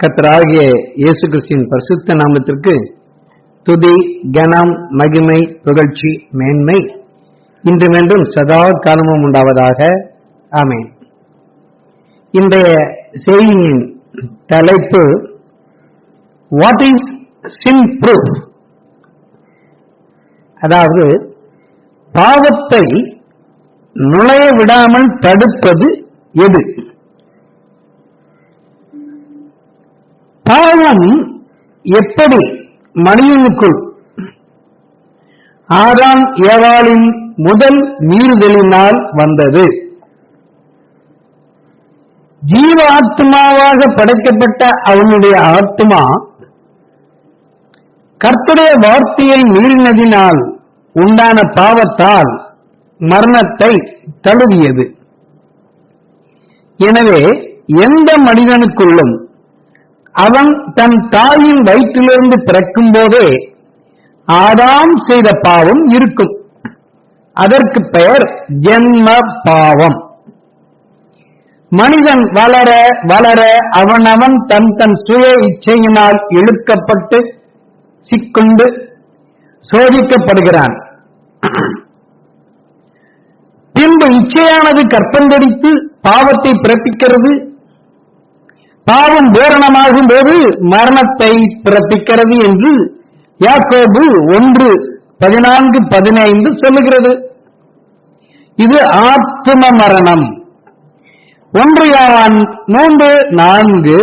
கர்த்தராகிய இயேசு கிறிஸ்துவின் பரிசுத்த நாமத்திற்கு துதி, கனம், மகிமை, புகழ்ச்சி, மேன்மை இன்றுமென்றும் சதா காலமும் உண்டாவதாக. ஆமென். இன்றைய செய்தியின் தலைப்பு வாட் இஸ் சின் ப்ரூஃப், அதாவது பாவத்தை நுழைய விடாமல் தடுப்பது எது? பாவம் எப்படி மனிதனுக்குள் ஆதாம் ஏவாளின் முதல் மீறுதலினால் வந்தது? ஜீவ ஆத்மாவாக படைக்கப்பட்ட அவனுடைய ஆத்மா கர்த்தருடைய வார்த்தையை மீறினதினால் உண்டான பாவத்தால் மரணத்தை தழுவியது. எனவே எந்த மனிதனுக்குள்ளும் அவன் தன் தாயின் வயிற்றிலிருந்து பிறக்கும் போதே ஆதாம் செய்த பாவம் இருக்கும். அதற்கு பெயர் ஜென்ம பாவம். மனிதன் வளர வளர அவனவன் தன் சுய இச்சையினால் இழுக்கப்பட்டு சிக்கொண்டு சோதிக்கப்படுகிறான். பின்பு இச்சையானது கற்பந்தடித்து பாவத்தை பிறப்பிக்கிறது. பாவம் பூரணமாகும் போது மரணத்தை பிறப்பிக்கிறது என்று யாக்கோபு 1:14-15 சொல்லுகிறது. இது ஆத்ம மரணம். 1 யோவான் 3:4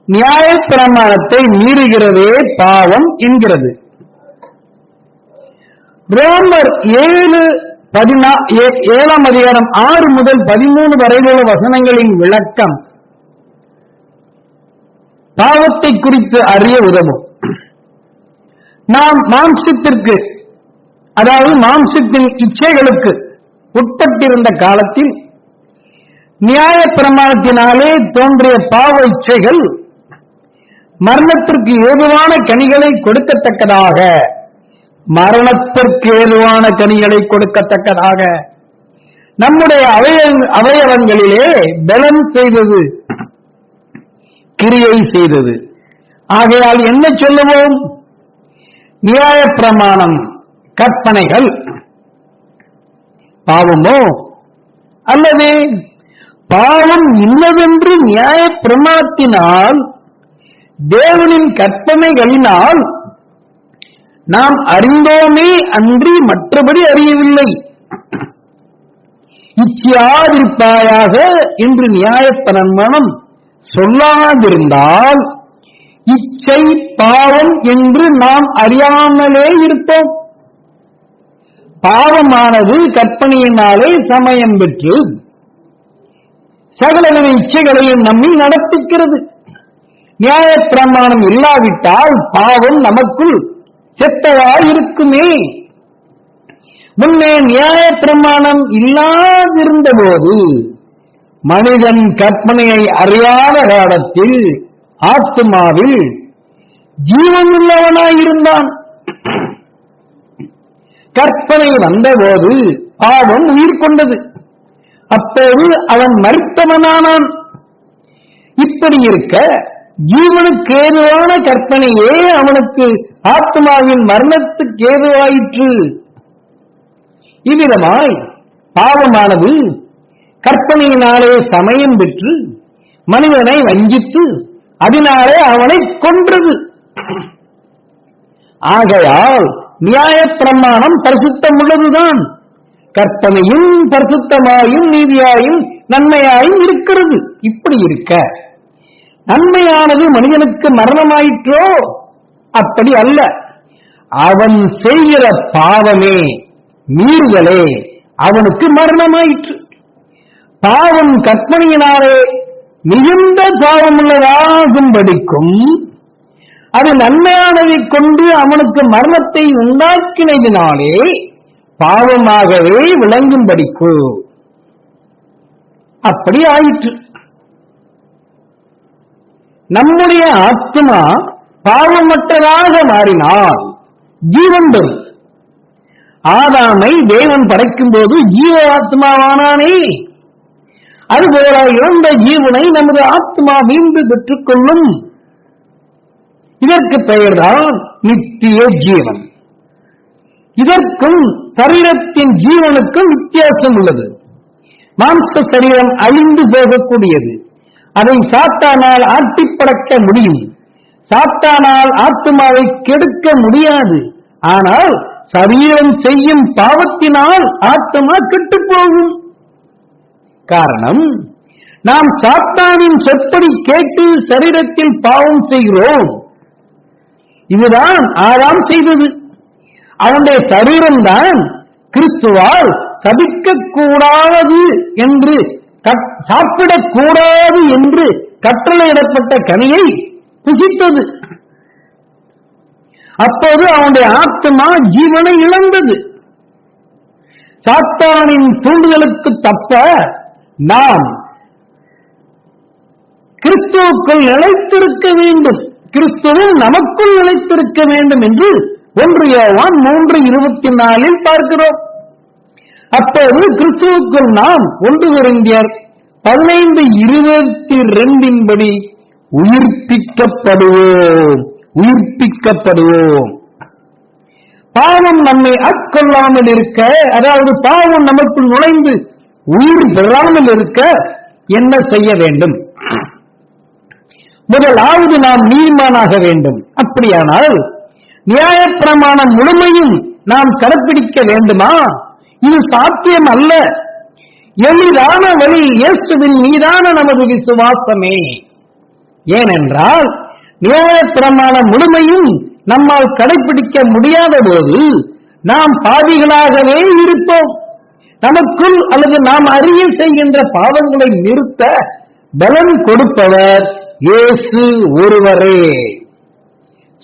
நியாயப்பிரமாணத்தை மீறுகிறதே பாவம் என்கிறது. ரோமர் 7:7 அதிகாரம் 6 முதல் 13 வரையிலுள்ள வசனங்களின் விளக்கம் பாவத்தை குறித்து அறிய உதவும். நாம் மாம்சத்திற்கு, அதாவது மாம்சத்தின் இச்சைகளுக்கு உட்பட்டிருந்த காலத்தில் நியாய பிரமாணத்தினாலே தோன்றிய பாவ இச்சைகள் மரணத்திற்கு ஏதுவான கனிகளை கொடுக்கத்தக்கதாக, மரணத்திற்கு ஏதுவான கனிகளை கொடுக்கத்தக்கதாக நம்முடைய அவயவங்களிலே பலம் செய்தது, கிரியை செய்தது. ஆகையால் என்ன சொல்லுவோம்? நியாய பிரமாணம், கற்பனைகள் பாவமோ? அல்லது பாவம் இன்னதென்று நியாய பிரமாணத்தினால் தேவனின் கற்பனைகளினால் நாம் அறிந்தோமே அன்றி மற்றபடி அறியவில்லை. இச்சியாதிருப்பாயாக என்று நியாய பிரமாணம் சொல்லாதிருந்தால் இச்சை பாவம் என்று நாம் அறியாமலே இருப்போம். பாவமானது கற்பனையினாலே சமயம் பெற்று சகலவித இச்சைகளையும் நம்மை நடத்துகிறது. நியாய பிரமாணம் இல்லாவிட்டால் பாவம் நமக்குள் செத்தவாயிருக்குமே. முன்னே நியாய பிரமாணம் இல்லாதிருந்த போது மனிதன் கற்பனையை அறியாத காலத்தில் ஆத்மாவில் ஜீவனுள்ளவனாயிருந்தான். கற்பனை வந்தபோது பாவம் உயிர் கொண்டது. அப்போது அவன் மரித்தவனானான். இப்படி இருக்க ஜீவனுக்கு ஏதுவான கற்பனையே அவனுக்கு ஆத்மாவின் மரணத்துக்கு ஏதுவாயிற்று. இவ்விதமாய் பாவமானது கற்பனையினாலே சமயம் பெற்று மனிதனை வஞ்சித்து அதனாலே அவனை கொன்றது. ஆகையால் நியாய பிரமாணம் பரிசுத்தம் உள்ளதுதான். கற்பனையும் பரிசுத்தமாயும் நீதியாயும் நன்மையாயும் இருக்கிறது. இப்படி இருக்க நன்மையானது மனிதனுக்கு மரணமாயிற்றோ? அப்படி அல்ல. அவன் செய்கிற பாவமே, மீறுதலே அவனுக்கு மரணமாயிற்று. பாவம் கற்பனையினாலே மிகுந்த பாவம் உள்ளதாகும்படிக்கும் அது நன்மையானதை கொண்டு அவனுக்கு மரணத்தை உண்டாக்கினதினாலே பாவமாகவே விளங்கும்படிக்கு அப்படி ஆயிற்று. நம்முடைய ஆத்மா பாவமற்றதாக மாறினால் ஜீவன் பெறும். ஆதாமை தேவன் படைக்கும் போது ஜீவ ஆத்மாவானானே. அதுபோல இழந்த ஜீவனை நமது ஆத்மா மீண்டு பெற்றுக் கொள்ளும். இதற்கு பெயர்தான் நித்திய ஜீவன். இதற்கும் சரீரத்தின் ஜீவனுக்கும் வித்தியாசம் உள்ளது. மாம்ச சரீரம் அழிந்து போகக்கூடியது. அதை சாத்தானால் ஆட்டிப்படைக்க முடியும். சாத்தானால் ஆத்மாவை கெடுக்க முடியாது. ஆனால் சரீரம் செய்யும் பாவத்தினால் ஆத்மா கெட்டுப் போகும். காரணம், நாம் சாத்தானின் சொற்படி கேட்டு சரீரத்தில் பாவம் செய்கிறோம். இதுதான் ஆதாம் செய்தது. அவனுடைய சரீரம்தான் கிறிஸ்துவால் சபிக்கக்கூடாது என்று, சாப்பிடக்கூடாது என்று கட்டளையிடப்பட்ட கனியை புசித்தது. அப்போது அவனுடைய ஆத்மா ஜீவனை இழந்தது. சாத்தானின் தூண்டுதலுக்கு தப்ப நாம் கிறிஸ்துவுக்குள் நிலைத்திருக்க வேண்டும், கிறிஸ்துவும் நமக்குள் நிலைத்திருக்க வேண்டும் என்று 1 யோவான் 3:24 பார்க்கிறோம். அப்போது கிறிஸ்துவுக்குள் நாம் 1 கொரிந்தியர் 15:22 படி உயிர்ப்பிக்கப்படுவோம். பாவம் நம்மை ஆட்கொள்ளாமல் இருக்க, அதாவது பாவம் நமக்குள் நுழைந்து உயிர் பெறாமல் இருக்க என்ன செய்ய வேண்டும்? முதலாவது நாம் நீதிமானாக வேண்டும். அப்படியானால் நியாயப்பிரமாணம் முழுமையும் நாம் கடைப்பிடிக்க வேண்டுமா? இது சாத்தியம் அல்ல. எளிதான வழி இயேசுவின் மீதான நமது விசுவாசமே. ஏனென்றால் நியாயப்பிரமாணம் முழுமையும் நம்மால் கடைப்பிடிக்க முடியாத போது நாம் பாவிகளாகவே இருப்போம். நமக்குள் அல்லது நாம் அறிய செய்கின்ற பாவங்களை நிறுத்த பலன் கொடுப்பவர் இயேசு ஒருவரே.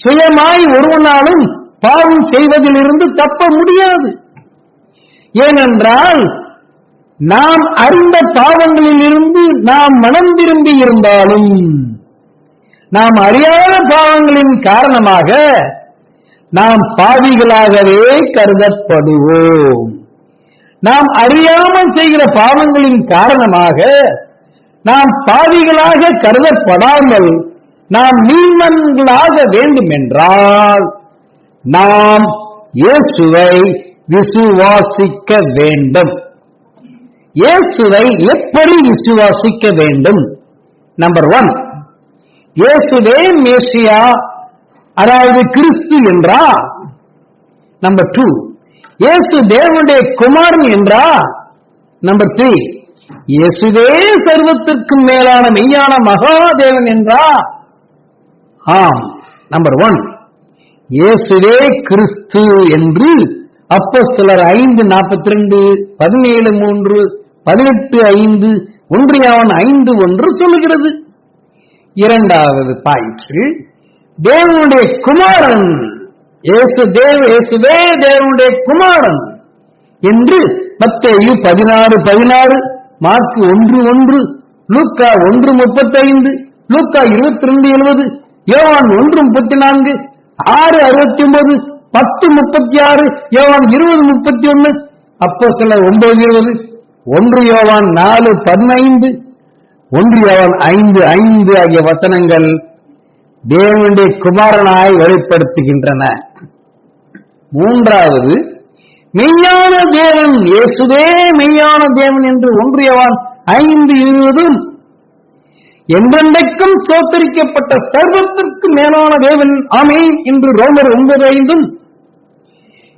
சுயமாய் ஒருவனாலும் பாவம் செய்வதிலிருந்து தப்ப முடியாது. ஏனென்றால் நாம் அறிந்த பாவங்களில் இருந்து நாம் மனம் திரும்பி இருந்தாலும், நாம் அறியாத பாவங்களின் காரணமாக நாம் பாவிகளாகவே கருதப்படுவோம். நாம் அறியாமல் செய்கிற பாவங்களின் காரணமாக நாம் பாவிகளாக கருதப்படாமல் நாம் நீதிமான்களாக வேண்டும் என்றால் நாம் இயேசுவை விசுவாசிக்க வேண்டும். இயேசுவை எப்படி விசுவாசிக்க வேண்டும்? நம்பர் 1, இயேசுவே மேசியா, அதாவது கிறிஸ்து என்றா? நம்பர் 2, இயேசு தேவனுடைய குமாரன் என்றா? நம்பர் 3, இயேசுவே சர்வத்திற்கும் மேலான மெய்யான மகாதேவன் என்றா? ஆம். நம்பர் 1, இயேசுவே கிறிஸ்து என்று அப்போஸ்தலர் 5:42, 17:3, 18:5, 1 யோவான் 5:1 சொல்லுகிறது. இரண்டாவது பாயிண்ட், தேவனுடைய குமாரன், இயேசுவே தேவனுடைய குமாரன் என்று மத்தேயு 16:16, மார்க் 1:1, லூக்கா 1:35, லூக்கா 22:70, யோவான் 1:34, 6:69, 10:36, யோவான் 20:31, அப்போஸ்தலர் 9:20, 1 யோவான் 4:15, 1 யோவான் 5:5 ஆகிய வசனங்கள் தேவனுடைய குமாரனாய் வெளிப்படுத்துகின்றன. மூன்றாவது, மெய்யான தேவன், இயேசுவே மெய்யான தேவன் என்று 1 யோவான் 5:20, என்றென்றைக்கும் சோத்தரிக்கப்பட்ட சர்வத்திற்கு மேலான தேவன் ஆமென் என்று ரோமர் 9:5,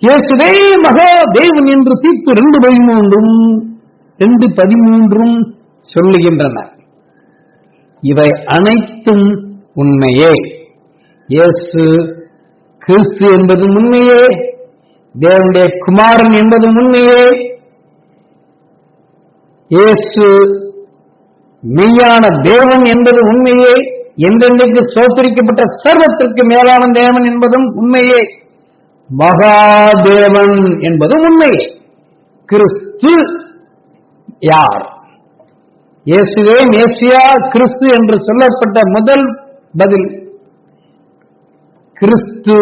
இயேசுவே மகா தேவன் என்று தீத்து 2:13 சொல்லுகின்றன. இவை அனைத்தும் உண்மையே. இயேசு கிறிஸ்து என்பது உண்மையே, தேவனுடைய குமாரன் என்பது உண்மையே, இயேசு மெய்யான தேவன் என்பது உண்மையே, என்றென்றைக்கு சோத்தரிக்கப்பட்ட சர்வத்திற்கு மேலான தேவன் என்பதும் உண்மையே, மகாதேவன் என்பதும் உண்மையே. கிறிஸ்து யார்? இயேசுவே மேசியா கிறிஸ்து என்று சொல்லப்பட்ட முதல் பதில் கிறிஸ்து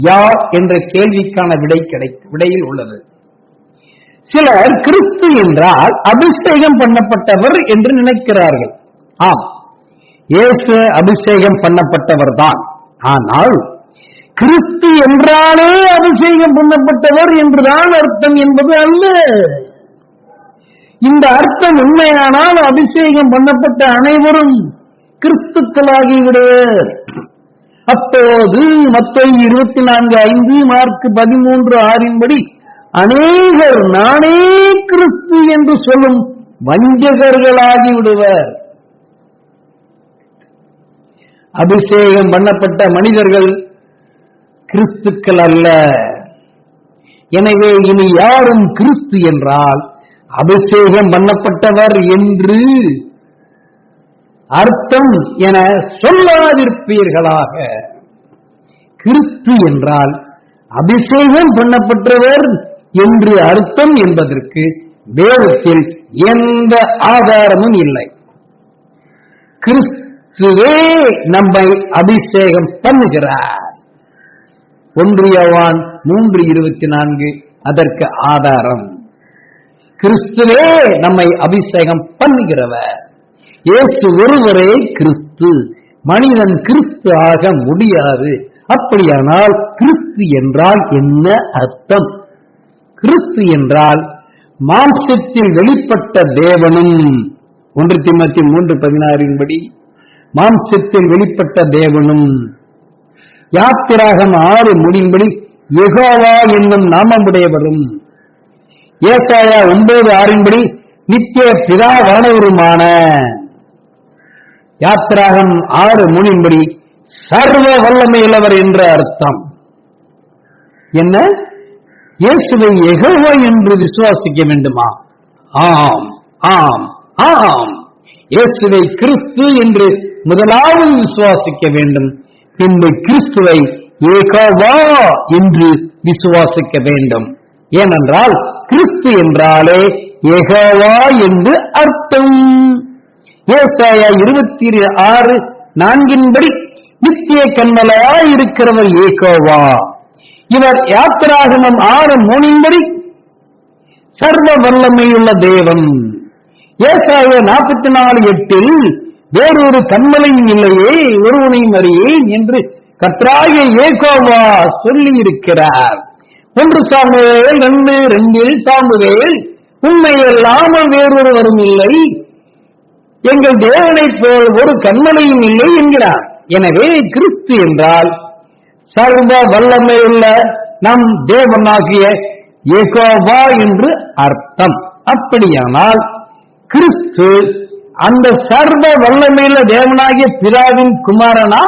யார் என்ற கேள்விக்கான விடையில் உள்ளது. சிலர் கிறிஸ்து என்றால் அபிஷேகம் பண்ணப்பட்டவர் என்று நினைக்கிறார்கள். ஆம், இயேசு அபிஷேகம் பண்ணப்பட்டவர் தான். ஆனால் கிறிஸ்து என்றாலே அபிஷேகம் பண்ணப்பட்டவர் என்றுதான் அர்த்தம் என்பது அல்ல. இந்த அர்த்தம் உண்மையானால் அபிஷேகம் பண்ணப்பட்ட அனைவரும் கிறிஸ்துக்களாகிவிடுவர். அப்போது மத்தேயு 24:5, மார்க் 13:6 அநேகர் நானே கிறிஸ்து என்று சொல்லும் வஞ்சகர்களாகி விடுவர். அபிஷேகம் பண்ணப்பட்ட மனிதர்கள் கிறிஸ்துக்கள் அல்ல. எனவே இனி யாரும் கிறிஸ்து என்றால் அபிஷேகம் பண்ணப்பட்டவர் என்று அர்த்தம் என சொல்லாதிருப்பீர்களாக. கிறிஸ்து என்றால் அபிஷேகம் பண்ணப்பட்டவர் என்று அர்த்தம் என்பதற்கு வேதத்தில் எந்த ஆதாரமும் இல்லை. கிறிஸ்துவே நம்மை அபிஷேகம் பண்ணுகிறார். 1 யோவான் 3:24 அதற்கு ஆதாரம். கிறிஸ்துவே நம்மை அபிஷேகம் பண்ணுகிறவர். இயேசு ஒருவரே கிறிஸ்து. மனிதன் கிறிஸ்து ஆக முடியாது. அப்படியானால் கிறிஸ்து என்றால் என்ன அர்த்தம்? கிறிஸ்து என்றால் மாம்சத்தில் வெளிப்பட்ட தேவனும், 1 தீமோத்தேயு 3:16 மாம்சத்தில் வெளிப்பட்ட தேவனும், யாத்திராகமம் 6:3 யெகோவா என்னும் நாமமுடையவரும், ஏசாயா 9:6 நித்திய பிதாவானவருமான, யாத்திராகமம் 6:3 சர்வ வல்லமையுள்ளவர் என்ற அர்த்தம். என்ன? இயேசுவை யெகோவா என்று விசுவாசிக்க வேண்டுமா? ஆம், ஆம், ஆம். இயேசுவை கிறிஸ்து என்று முதலாவது விசுவாசிக்க வேண்டும். பின்பு கிறிஸ்துவை யெகோவா என்று விசுவாசிக்க வேண்டும். ஏனென்றால் கிறிஸ்து என்றாலே யெகோவா என்று அர்த்தம். ஏசாயா 26:4 நித்திய கன்மலையாய் இருக்கிறவர் யெகோவா. இவர் யாத்திராகமம் 6:3 சர்வ வல்லமையுள்ள தேவன். ஏசாயா 44:8 வேறொரு கன்மலையும் இல்லையே, ஒருவனையும் அறியேன் என்று கர்த்தராகிய யெகோவா சொல்லி இருக்கிறார். 1 சாமுவேல் 2:2 சாமுவேல் உண்மையல்லாமல் வேறொருவரும் இல்லை, எங்கள் தேவனைப் போல் ஒரு கன்மலையும் இல்லை என்கிறார். எனவே கிறிஸ்து என்றால் சர்வ வல்லமையுள்ள நம் தேவனாகிய யெகோவா என்று அர்த்தம். அப்படியானால் கிறிஸ்து அந்த சர்வ வல்லமையுள்ள தேவனாகிய பிதாவின் குமாரனா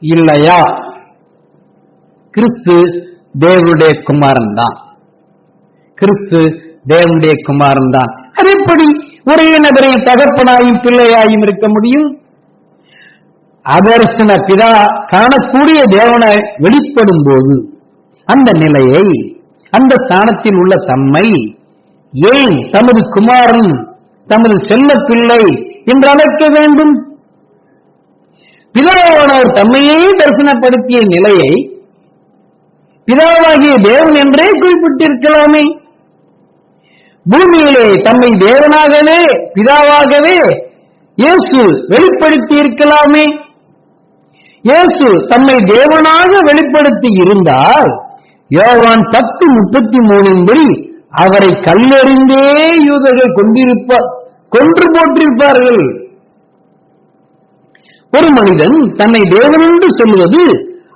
இல்லையா? கிறிஸ்து தேவனுடைய குமாரன் தான். கிறிஸ்து தேவனுடைய குமாரன் தான். அது எப்படி ஒரே நபரை தகப்பனாயும் பிள்ளையாயும் இருக்க முடியும்? அதர்சன பிதா காணக்கூடிய தேவனை வெளிப்படும் போது அந்த நிலையை, அந்த ஸ்தானத்தில் உள்ள தம்மை ஏன் தமது குமாரன், தமது செல்ல பிள்ளை என்று அழைக்க வேண்டும்? பிதாவானவர் தம்மையே தரிசனப்படுத்திய நிலையை பிதாவாகிய தேவன் என்றே குறிப்பிட்டிருக்கலாமே. பூமியிலே தம்மை தேவனாகவே பிதாவாகவே இயேசு வெளிப்படுத்தி இருக்கலாமே. இயேசு தம்மை தேவனாக வெளிப்படுத்தி இருந்தால் யோவான் 10:33 அவரை கல்லெறிந்தே யூதர்கள் கொன்று போட்டிருப்பார்கள். ஒரு மனிதன் தன்னை தேவன் என்று சொல்வது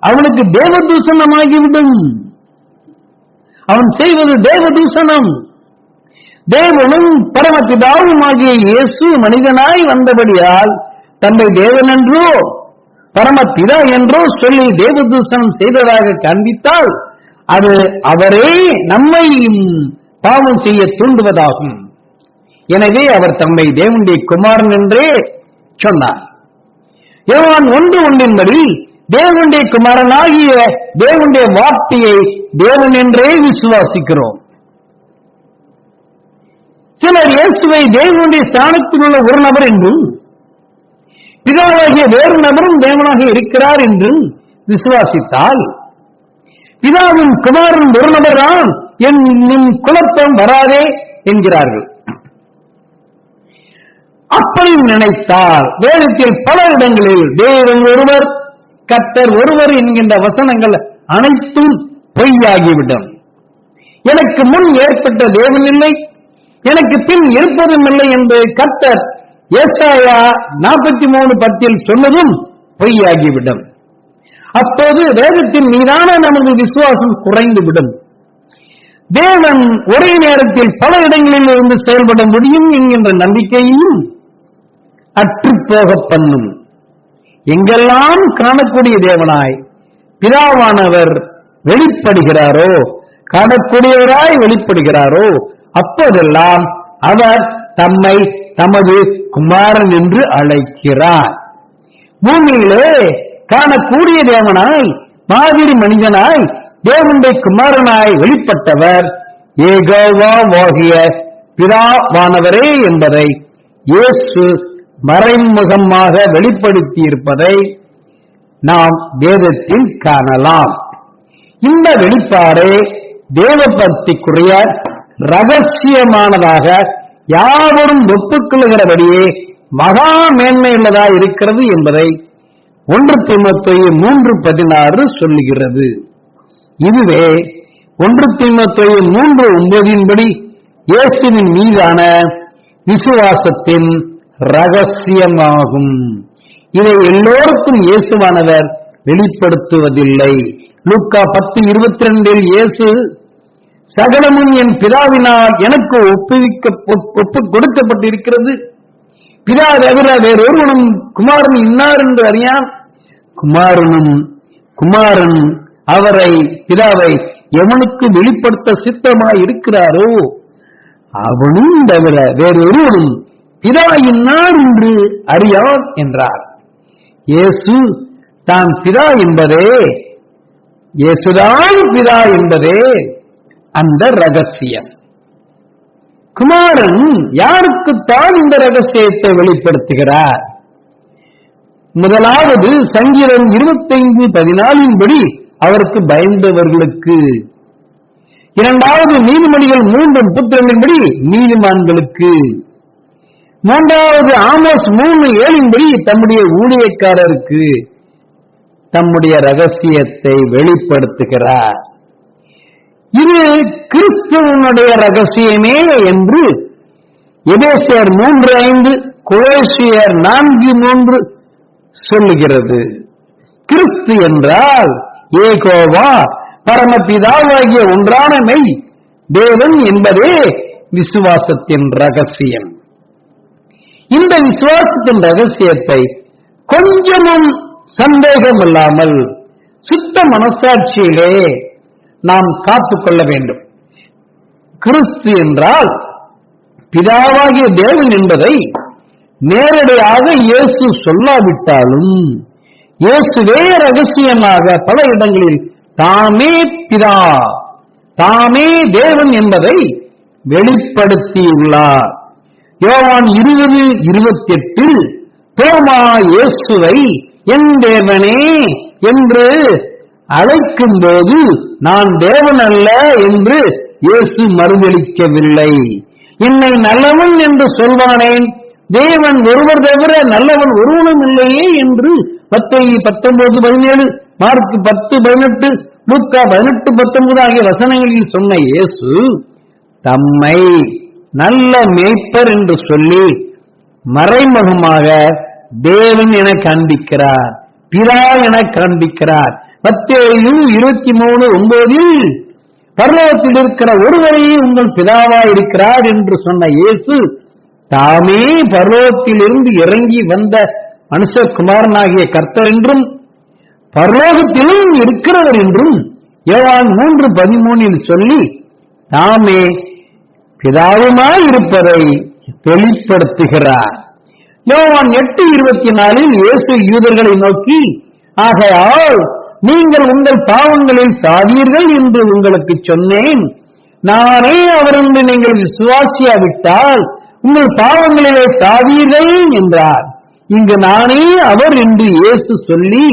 அவனுக்கு தேவதூஷணமாகிவிடும். அவன் செய்வது தேவதூஷணம். தேவனும் பரமபிதாவும் ஆகிய இயேசு மனிதனாய் வந்தபடியால் தன்னை தேவன் என்றோ பரமபிதா என்றோ சொல்லி தேவதூஷணம் செய்ததாக காண்பித்தால் அது அவரே நம்மை பாவம் செய்ய தூண்டுவதாகும். எனவே அவர் தம்மை தேவனுடைய குமாரன் என்றே சொன்னார். யோவான் 1:1 தேவனுடைய குமாரனாகிய தேவனுடைய வார்த்தையை தேவன் என்றே விசுவாசிக்கிறோம். சிலர் இயேசுவை தேவனுடைய ஸ்தானத்தில் உள்ள ஒரு நபர் என்றும் பிதாவாகிய வேறு நபரும் தேவனாக இருக்கிறார் என்றும் விசுவாசித்தால் பிதாவின் குமாரன் ஒரு நபர்தான் என்னும் குழப்பம் வராதே என்கிறார்கள். அப்படி நினைத்தால் வேதத்தில் பல இடங்களில் தேவன் ஒருவர், கர்த்தர் ஒருவர் என்கின்ற வசனங்கள் அனைத்தும் பொய்யாகிவிடும். எனக்கு முன் ஏற்பட்ட தேவன் இல்லை, எனக்கு பின் இருப்பதும் இல்லை என்று கர்த்தர் ஏசாயா 43:10 சொன்னதும் பொய்யாகிவிடும். அப்போது வேதத்தின் மீதான நமது விசுவாசம் குறைந்துவிடும். தேவன் ஒரே நேரத்தில் பல இடங்களில் இருந்து செயல்பட முடியும் என்கின்ற நம்பிக்கையும் அற்றுப்போக பண்ணும். எங்கெல்லாம் காணக்கூடிய தேவனாய் பிதாவானவர் வெளிப்படுகிறாரோ, காணக்கூடியவராய் வெளிப்படுகிறாரோ, அப்போதெல்லாம் அவர் தம்மை தமது குமாரன் என்று அழைக்கிறார். பூமியிலே காணக்கூடிய தேவனாய், மாதிரி மனிதனாய், தேவனுடைய குமாரனாய் வெளிப்பட்டவர் யெகோவாவாகிய பிதாவானவரே என்பதை இயேசு மறைமுகமாக வெளிப்படுத்தி இருப்பதை நாம் வேதத்தில் காணலாம். இந்த வெளிப்பாடு தேவபக்திக்குரிய ரகசியமானதாக யாவரும் ஒப்புக்கொள்கிறபடியே மகா மேன்மையுள்ளதாக இருக்கிறது என்பதை 1 தீமோத்தேயு 3:16 சொல்லுகிறது. இதுவே 1 தீமோத்தேயு 3:9 இயேசுவின் மீதான விசுவாசத்தின் ரகசியமாகும். இதை எல்லோருக்கும் இயேசுவானவர் வெளிப்படுத்துவதில்லை. லூக்கா 10:22 இயேசு சகலமும் என் பிதாவினால் எனக்கு ஒப்பு கொடுக்கப்பட்டிருக்கிறது, பிதா தவிர வேறொருவனும் குமாரன் இன்னார் என்று அறியான், குமாரன் அவரை பிதாவை எவனுக்கு வெளிப்படுத்த சித்தமாய் இருக்கிறாரோ அவனும் தவிர வேறொருவனும் பிதா இன்னார் என்று அறியான் என்றார். இயேசு தான் பிதா என்பதே, இயேசுதான் பிதா என்பதே அந்த ரகசியம். குமாரன் யாருக்குத்தான் இந்த ரகசியத்தை வெளிப்படுத்துகிறார்? முதலாவது சங்கீதம் 25:14 அவருக்கு பயந்தவர்களுக்கு, இரண்டாவது நீதிமொழிகள் 3:32 நீதிமான்களுக்கு, மூன்றாவது ஆமோஸ் 3:7 தம்முடைய ஊழியக்காரருக்கு தம்முடைய ரகசியத்தை வெளிப்படுத்துகிறார். இது கிறிஸ்துவனுடைய ரகசியமே என்று எபேசியர் 3:5 கொலோசியர் 4:3 சொல்லுகிறது. கிறிஸ்து என்றால் யெகோவா பரமபிதாவாகிய ஒன்றான மெய் தேவன் என்பதே விசுவாசத்தின் ரகசியம். இந்த விசுவாசத்தின் ரகசியத்தை கொஞ்சமும் சந்தேகம் இல்லாமல் சுத்த மனசாட்சியிலே நாம் காத்துக்கொள்ள வேண்டும். கிறிஸ்து என்றால் பிதாவாகிய தேவன் என்பதை நேரடியாக இயேசு சொல்லாவிட்டாலும் இயேசுவே ரகசியமாக பல இடங்களில் தாமே பிதா, தாமே தேவன் என்பதை வெளிப்படுத்தியுள்ளார். யோவான் 20:28 தோமா இயேசுவை என் தேவனே என்று அழைக்கும் போது நான் தேவன் அல்ல என்று இயேசு மறுதளிக்கவில்லை. என்னை நல்லவன் என்று சொல்வானேன், தேவன் ஒருவர் தவிர நல்லவன் ஒருவனும் இல்லையே என்று மத்தேயு 19:17, மார்க்கு 10:18, லூக்கா 18:19 ஆகிய வசனங்களில் சொன்ன இயேசு தம்மை நல்ல மேய்ப்பர் என்று சொல்லி மறைமுகமாக தேவன் என காண்பிக்கிறார், பிதா என காண்பிக்கிறார். மத்தேயு 23:9 பரலோகத்தில் இருக்கிற ஒருவரையே உங்கள் பிதாவாய் இருக்கிறார் என்று சொன்ன இயேசு தாமே பரலோகத்திலிருந்து இறங்கி வந்த மனுஷகுமாரனாகிய கர்த்தர் என்றும் பரலோகத்திலும் இருக்கிறவர் என்றும் யோவான் 3:13 சொல்லி தாமே பிதாவுமாய் இருப்பதை வெளிப்படுத்துகிறார். யோவான் 8:24 இயேசு யூதர்களை நோக்கி, ஆகையால் நீங்கள் உங்கள் பாவங்களில் சாவீர்கள் என்று உங்களுக்கு சொன்னேன், நானே அவர் என்று நீங்கள் விசுவாசியாவிட்டால் உங்கள் பாவங்களிலே சாவீர்கள் என்றார். இங்கு நானே அவர் என்று இயேசு சொல்லி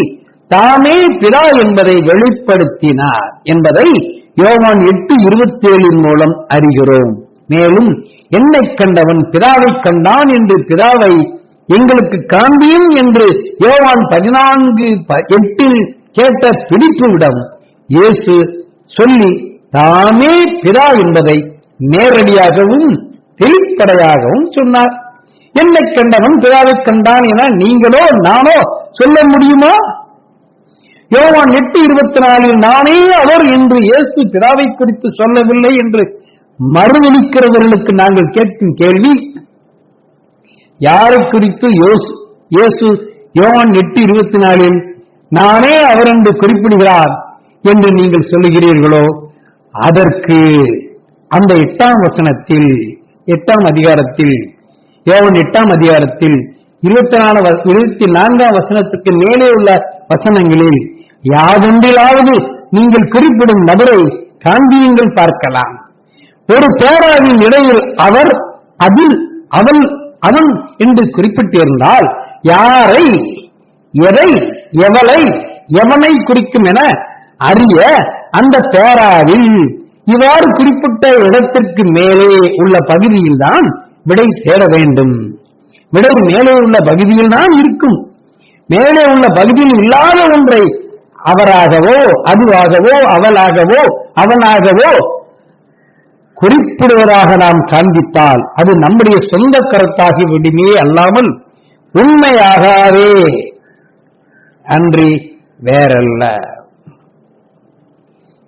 தாமே பிதா என்பதை வெளிப்படுத்தினார் என்பதை யோவான் 8:27 மூலம் அறிகிறோம். மேலும் என்னை கண்டவன் பிதாவை கண்டான் என்று பிதாவை எங்களுக்கு காண்பியும் என்று யோவான் 14:8 கேட்ட பிடிப்புவிடம் இயேசு சொல்லி தாமே பிதா என்பதை நேரடியாகவும் வெளிப்படையாகவும் சொன்னார். என்னை கண்டவன் பிதாவை கண்டான் என நீங்களோ நானோ சொல்ல முடியுமா? யோவான் 8:24 நானே அவர் என்று இயேசு பிதாவை குறித்து சொல்லவில்லை என்று மறுதளிக்கிறவர்களுக்கு நாங்கள் கேட்கும் கேள்வி, யாரை குறித்து இயேசு யோவான் 8:24 நானே அவர் என்று குறிப்பிடுகிறார் என்று நீங்கள் சொல்லுகிறீர்களோ, அதற்கு அந்த 8ஆம் வசனத்தில் 8ஆம் அதிகாரத்தில் யோவான் 8ஆம் அதிகாரத்தில் 24ஆம் வசனத்துக்கு மேலே உள்ள வசனங்களில் யாதொன்றிலாவது நீங்கள் குறிப்பிடும் நபரை காண்பியுங்கள் பார்க்கலாம். ஒரு பேராவின் இடையில் அவர் அதில் அவன் என்று குறிப்பிட்டிருந்தால் யாரை, எதை, எவளை, எவனை குறிக்கும் என அறிய அந்த பேராவில் இவ்வாறு குறிப்பிட்ட இடத்திற்கு மேலே உள்ள பகுதியில் தான் விடை தேட வேண்டும். விடை மேலே உள்ள பகுதியில் தான் இருக்கும். மேலே உள்ள பகுதியில் இல்லாத ஒன்றை அவராகவோ அதுவாகவோ அவளாகவோ அவனாகவோ குறிப்பிடுவதாக நாம் காண்பித்தால் அது நம்முடைய சொந்த கருத்தாகி விடுமே அல்லாமல் உண்மையாகவே அன்றி வேறல்ல.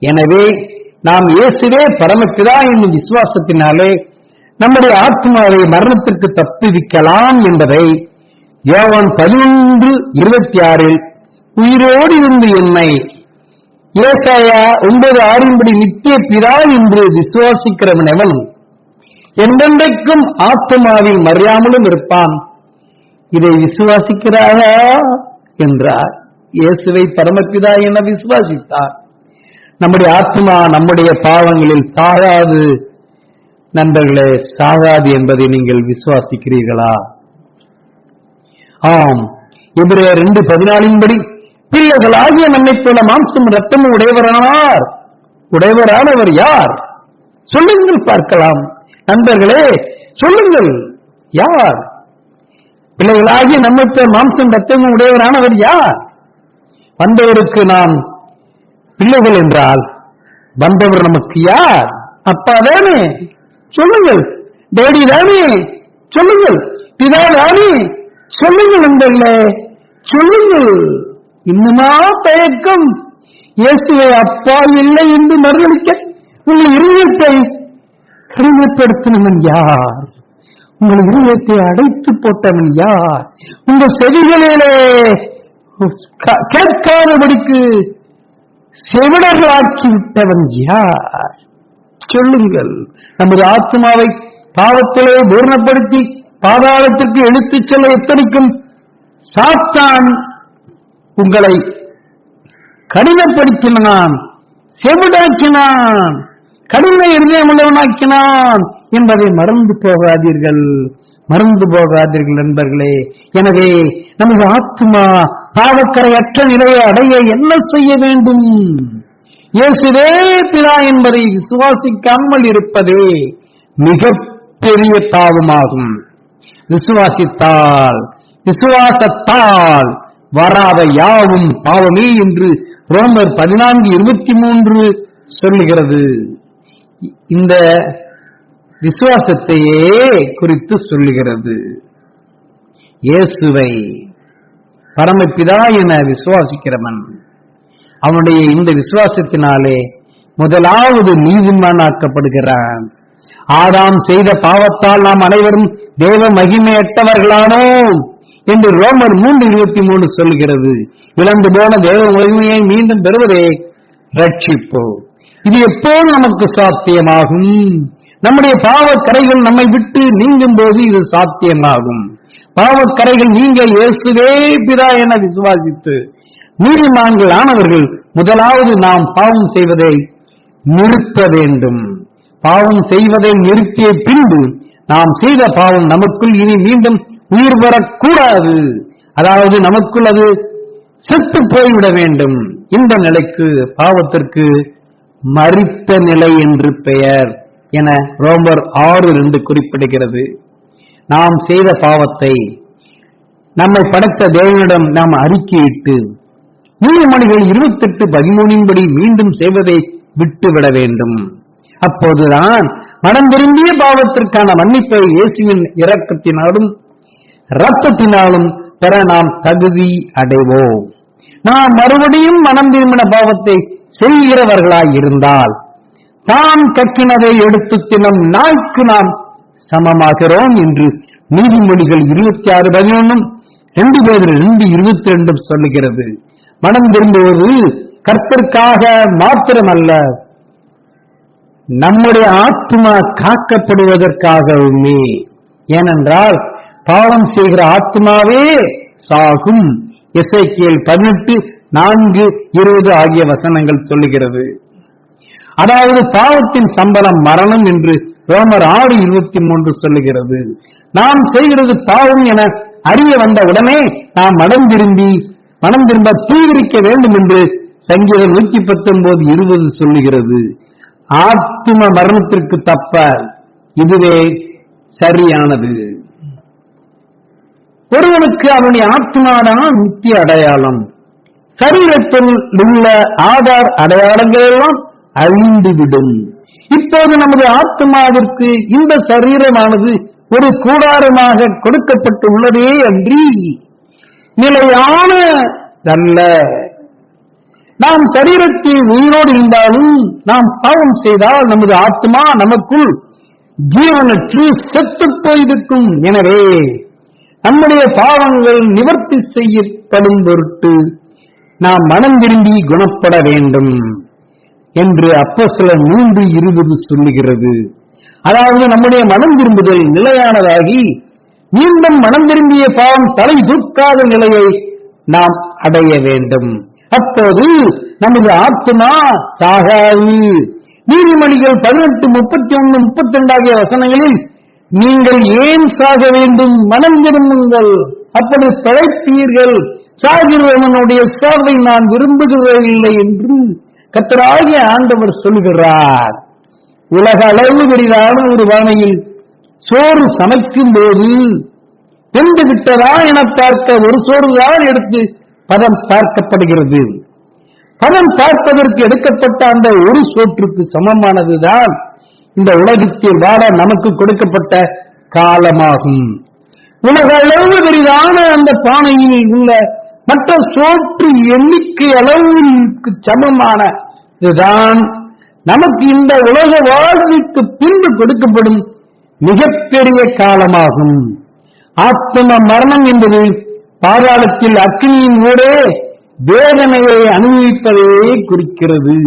எனவே நாம் இயேசுவே பரமபிதா என்னும் விசுவாசத்தினாலே நம்முடைய ஆத்மாவை மரணத்திற்கு தப்புவிக்கலாம் என்பதை யோவான் 11:26 உயிரோடு இருந்து என்னை ஏசாயா 9:6 நித்திய பிதா என்று விசுவாசிக்கிறவன் எவன் என்றென்றைக்கும் ஆத்மாவில் மறையாமலும் இருப்பான். இதை விசுவாசிக்கிறாரா என்றார். இயேசுவை பரமபிதா என விசுவாசித்தார். நம்முடைய ஆத்மா நம்முடைய பாவங்களில் சாகாது நண்பர்களே, சாகாது என்பதை நீங்கள் விசுவாசிக்கிறீர்களா? ஆம். எபிரேயர் 2:14 பிள்ளைகளாகிய நம்மை போல மாம்சம் ரத்தமும் உடையவரானவர் யார்? சொல்லுங்கள் பார்க்கலாம். நண்பர்களே சொல்லுங்கள், யார்? பிள்ளைகளாகிய நம்மை போல மாம்சம் ரத்தமும் உடையவரானவர் யார்? வந்தவருக்கு நாம் பிள்ளைகள் என்றால் வந்தவர் நமக்கு யார்? அப்பா தானே? சொல்லுங்கள். டேடி தானே? சொல்லுங்கள். பிதா தானே? சொல்லுங்கள். நண்பர்களே சொல்லுங்கள். இன்னுமா தயக்கம்? இயேசுவை அப்பா இல்லை என்று மறுதளிக்க உங்கள் இருதயத்தை கடினப்படுத்தினவன் யார்? உங்கள் இருதயத்தை அடைத்து போட்டவன் யார்? உங்கள் செவிகளிலே கேட்காதபடிக்கு செவிடர்களாக்கி விட்டவன் யார்? சொல்லுங்கள். நமது ஆத்மாவை பாவத்திலே பூர்ணப்படுத்தி பாதாளத்திற்கு இழுத்துச் செல்ல எத்தனைக்கும் சாத்தான் உங்களை கடினப்படுத்தினான், செவிடாக்கினான், கடின இருதயம் உள்ளவனாக்கினான் என்பதை மறந்து போகாதீர்கள் நண்பர்களே. எனவே நமது ஆத்மா பாவக்கரையற்ற நிலையை அடைய என்ன செய்ய வேண்டும்? இயேசுவே பிதா என்பதை விசுவாசிக்காமல் இருப்பதே மிகப்பெரிய பாவமாகும். விசுவாசத்தால் வராத யாவும் பாவமே என்று ரோமர் 14:23 சொல்லுகிறது. இந்த விசுவாசத்தையே குறித்து சொல்லுகிறது. இயேசுவை பரமபிதா என விசுவாசிக்கிறவன் அவனுடைய இந்த விசுவாசத்தினாலே முதலாவது நீதிமானாக்கப்படுகிறான். ஆதாம் செய்த பாவத்தால் நாம் அனைவரும் தேவ மகிமையற்றவர்களானோம் என்று ரோமர் 3:23 சொல்கிறது. இழந்து போன தேவ மகிமையை மீண்டும் பெறுவதே ரட்சிப்பு. இது எப்போது நமக்கு சாத்தியமாகும்? நம்முடைய பாவக்கரைகள் நம்மை விட்டு நீங்கும் போது இது சாத்தியமாகும். பாவக்கரைகள் நீங்க இயேசுவே பிதா என விசுவாசித்து நீதிமான்கள் ஆனவர்கள் முதலாவது நாம் பாவம் செய்வதை நிறுத்த வேண்டும். பாவம் செய்வதை நிறுத்திய பின்பு நாம் செய்த பாவம் நமக்குள் இனி மீண்டும் உயிர் வரக்கூடாது. அதாவது நமக்குள் அது செத்து போய்விட வேண்டும். இந்த நிலைக்கு பாவத்திற்கு மரித்த நிலை என்று பெயர் என ரோமர் 6:2 குறிப்பிடுகிறது. நாம் செய்த பாவத்தை நம்மை படைத்த தேவனிடம் நாம் அறிக்கையிட்டு நீதிமொழிகள் 28:13 மீண்டும் செய்வதை விட்டுவிட வேண்டும். அப்போதுதான் மனம் திரும்பிய பாவத்திற்கான மன்னிப்பை இயேசுவின் இரக்கத்தினாலும் இரத்தத்தினாலும் பெற நாம் தகுதி அடைவோம். நாம் மறுபடியும் மனம் திரும்பின பாவத்தை செய்கிறவர்களாய் இருந்தால் தாம் கக்கினதை எடுத்து தினம் நாய்க்கு நாம் சமமாகிறோம் என்று நீதிமொழிகள் 26:11 2 பேதுரு 2:22 சொல்லுகிறது. மனம் திரும்புவது கர்த்தருக்காக மாத்திரமல்ல, நம்முடைய ஆத்மா காக்கப்படுவதற்காகவுமே. ஏனென்றால் பாவம் செய்கிற ஆத்மாவே சாகும். எசேக்கியேல் 18:4-20 ஆகிய வசனங்கள் சொல்லுகிறது. அதாவது பாவத்தின் சம்பளம் மரணம் என்று ரோமர் 6:23 சொல்லுகிறது. நாம் செய்கிறது பாவம் என அறிய வந்த உடனே நாம் மனம் திரும்ப தீவிரிக்க வேண்டும் என்று சங்கீதம் 119:20 சொல்லுகிறது. ஆத்ம மரணத்திற்கு தப்ப இதுவே சரியானது. ஒருவனுக்கு அவனுடைய ஆத்மாதான் நித்திய அடையாளம். சரீரத்தில் உள்ள ஆதார் அடையாளங்கள் எல்லாம் அழிந்துவிடும். இப்போது நமது ஆத்மாவிற்கு இந்த சரீரமானது ஒரு கூடாரமாக கொடுக்கப்பட்டுள்ளதே அன்றி நிலையானதல்ல. நாம் சரீரத்தில் உயிரோடு இருந்தாலும் நாம் பாவம் செய்தால் நமது ஆத்மா நமக்குள் ஜீவனற்று செத்து போயிருக்கும். எனவே நம்முடைய பாவங்கள் நிவர்த்தி செய்யப்படும் பொருட்டு நாம் மனம் திரும்பி குணப்பட வேண்டும் என்று அப்போஸ்தலர் 3:20 சொல்லுகிறது. அதாவது நம்முடைய மனம் திரும்புதல் நிலையானதாகி மீண்டும் மனம் திரும்பிய பாவம் தலை தூக்காத நிலையை நாம் அடைய வேண்டும். அப்போது நமது ஆத்மா சாகாது. நீதிமொழிகள் 18:31-32 ஆகிய வசனங்களில் நீங்கள் ஏன் சாக வேண்டும், மனம் திரும்புங்கள், அப்படி பிழைப்பீர்கள், சாகிறவனுடைய சாவை நான் விரும்புகிறதில்லை என்று கர்த்தராகிய ஆண்டவர் சொல்கிறார். உலக அளவு பெரிதான ஒரு பானையில் சோறு சமைக்கும் போது வெந்து விட்டதா என பார்க்க ஒரு சோறுதான் எடுத்து பதம் பார்க்கப்படுகிறது. பதம் பார்ப்பதற்கு எடுக்கப்பட்ட அந்த ஒரு சோற்றுக்கு சமமானதுதான் இந்த உலகத்தில் வாழ நமக்கு கொடுக்கப்பட்ட காலமாகும். உலக அளவு பெரிதான அந்த பானையில் உள்ள மற்ற சோற்று எண்ணிக்கை அளவுக்கு சமமான இதுதான் நமக்கு இந்த உலக வாழ்வுக்கு பின்பு கொடுக்கப்படும் மிகப்பெரிய காலமாகும். ஆத்ம மரணம் என்பது பாதாளத்தில் அக்கினியின் ஊடே வேதனையை அனுபவிப்பதை குறிக்கிறது.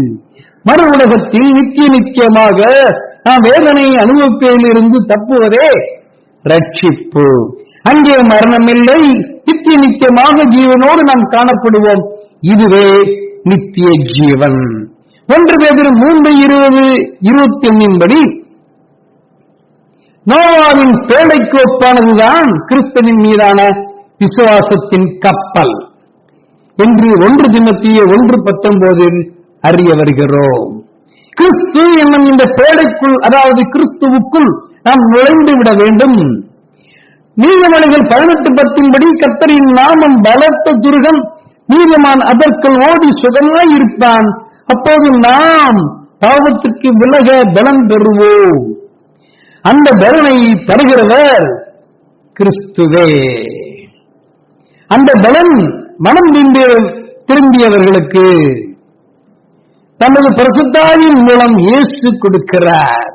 மறு உலகத்தில் நிச்சயமாக நாம் வேதனையை அனுபவிப்பதிலிருந்து தப்புவதே ரட்சிப்பு. அங்கே மரணமில்லை, நிச்சயமாக ஜீவனோடு நாம் காணப்படுவோம். இதுவே நித்திய ஜீவன். 1 பேதுரு 3:20-21 படி நோவாவின் பேழைக்கு ஒப்பானதுதான் கிறிஸ்துவின் மீதான விசுவாசத்தின் கப்பல் என்று 1 தீமோத்தேயு 1:19 அறிய வருகிறோம். கிறிஸ்து என்னும் இந்த பேழைக்குள், அதாவது கிறிஸ்துவுக்குள் நாம் நுழைந்து விட வேண்டும். நீதிமொழிகள் 18:10 படி கர்த்தரின் நாமம் பலத்த துருகம், நீதிமான் அதற்குள் ஓடி சுகமாய் இருப்பான். அப்போது நாம் பாவத்துக்கு விலக பலன் பெறுவோம். அந்த பலனை தருகிறவர் கிறிஸ்துவே. அந்த பலன் மனம் திரும்பியவர்களுக்கு தமது பரிசுத்தாவின் மூலம் இயேசு கொடுக்கிறார்.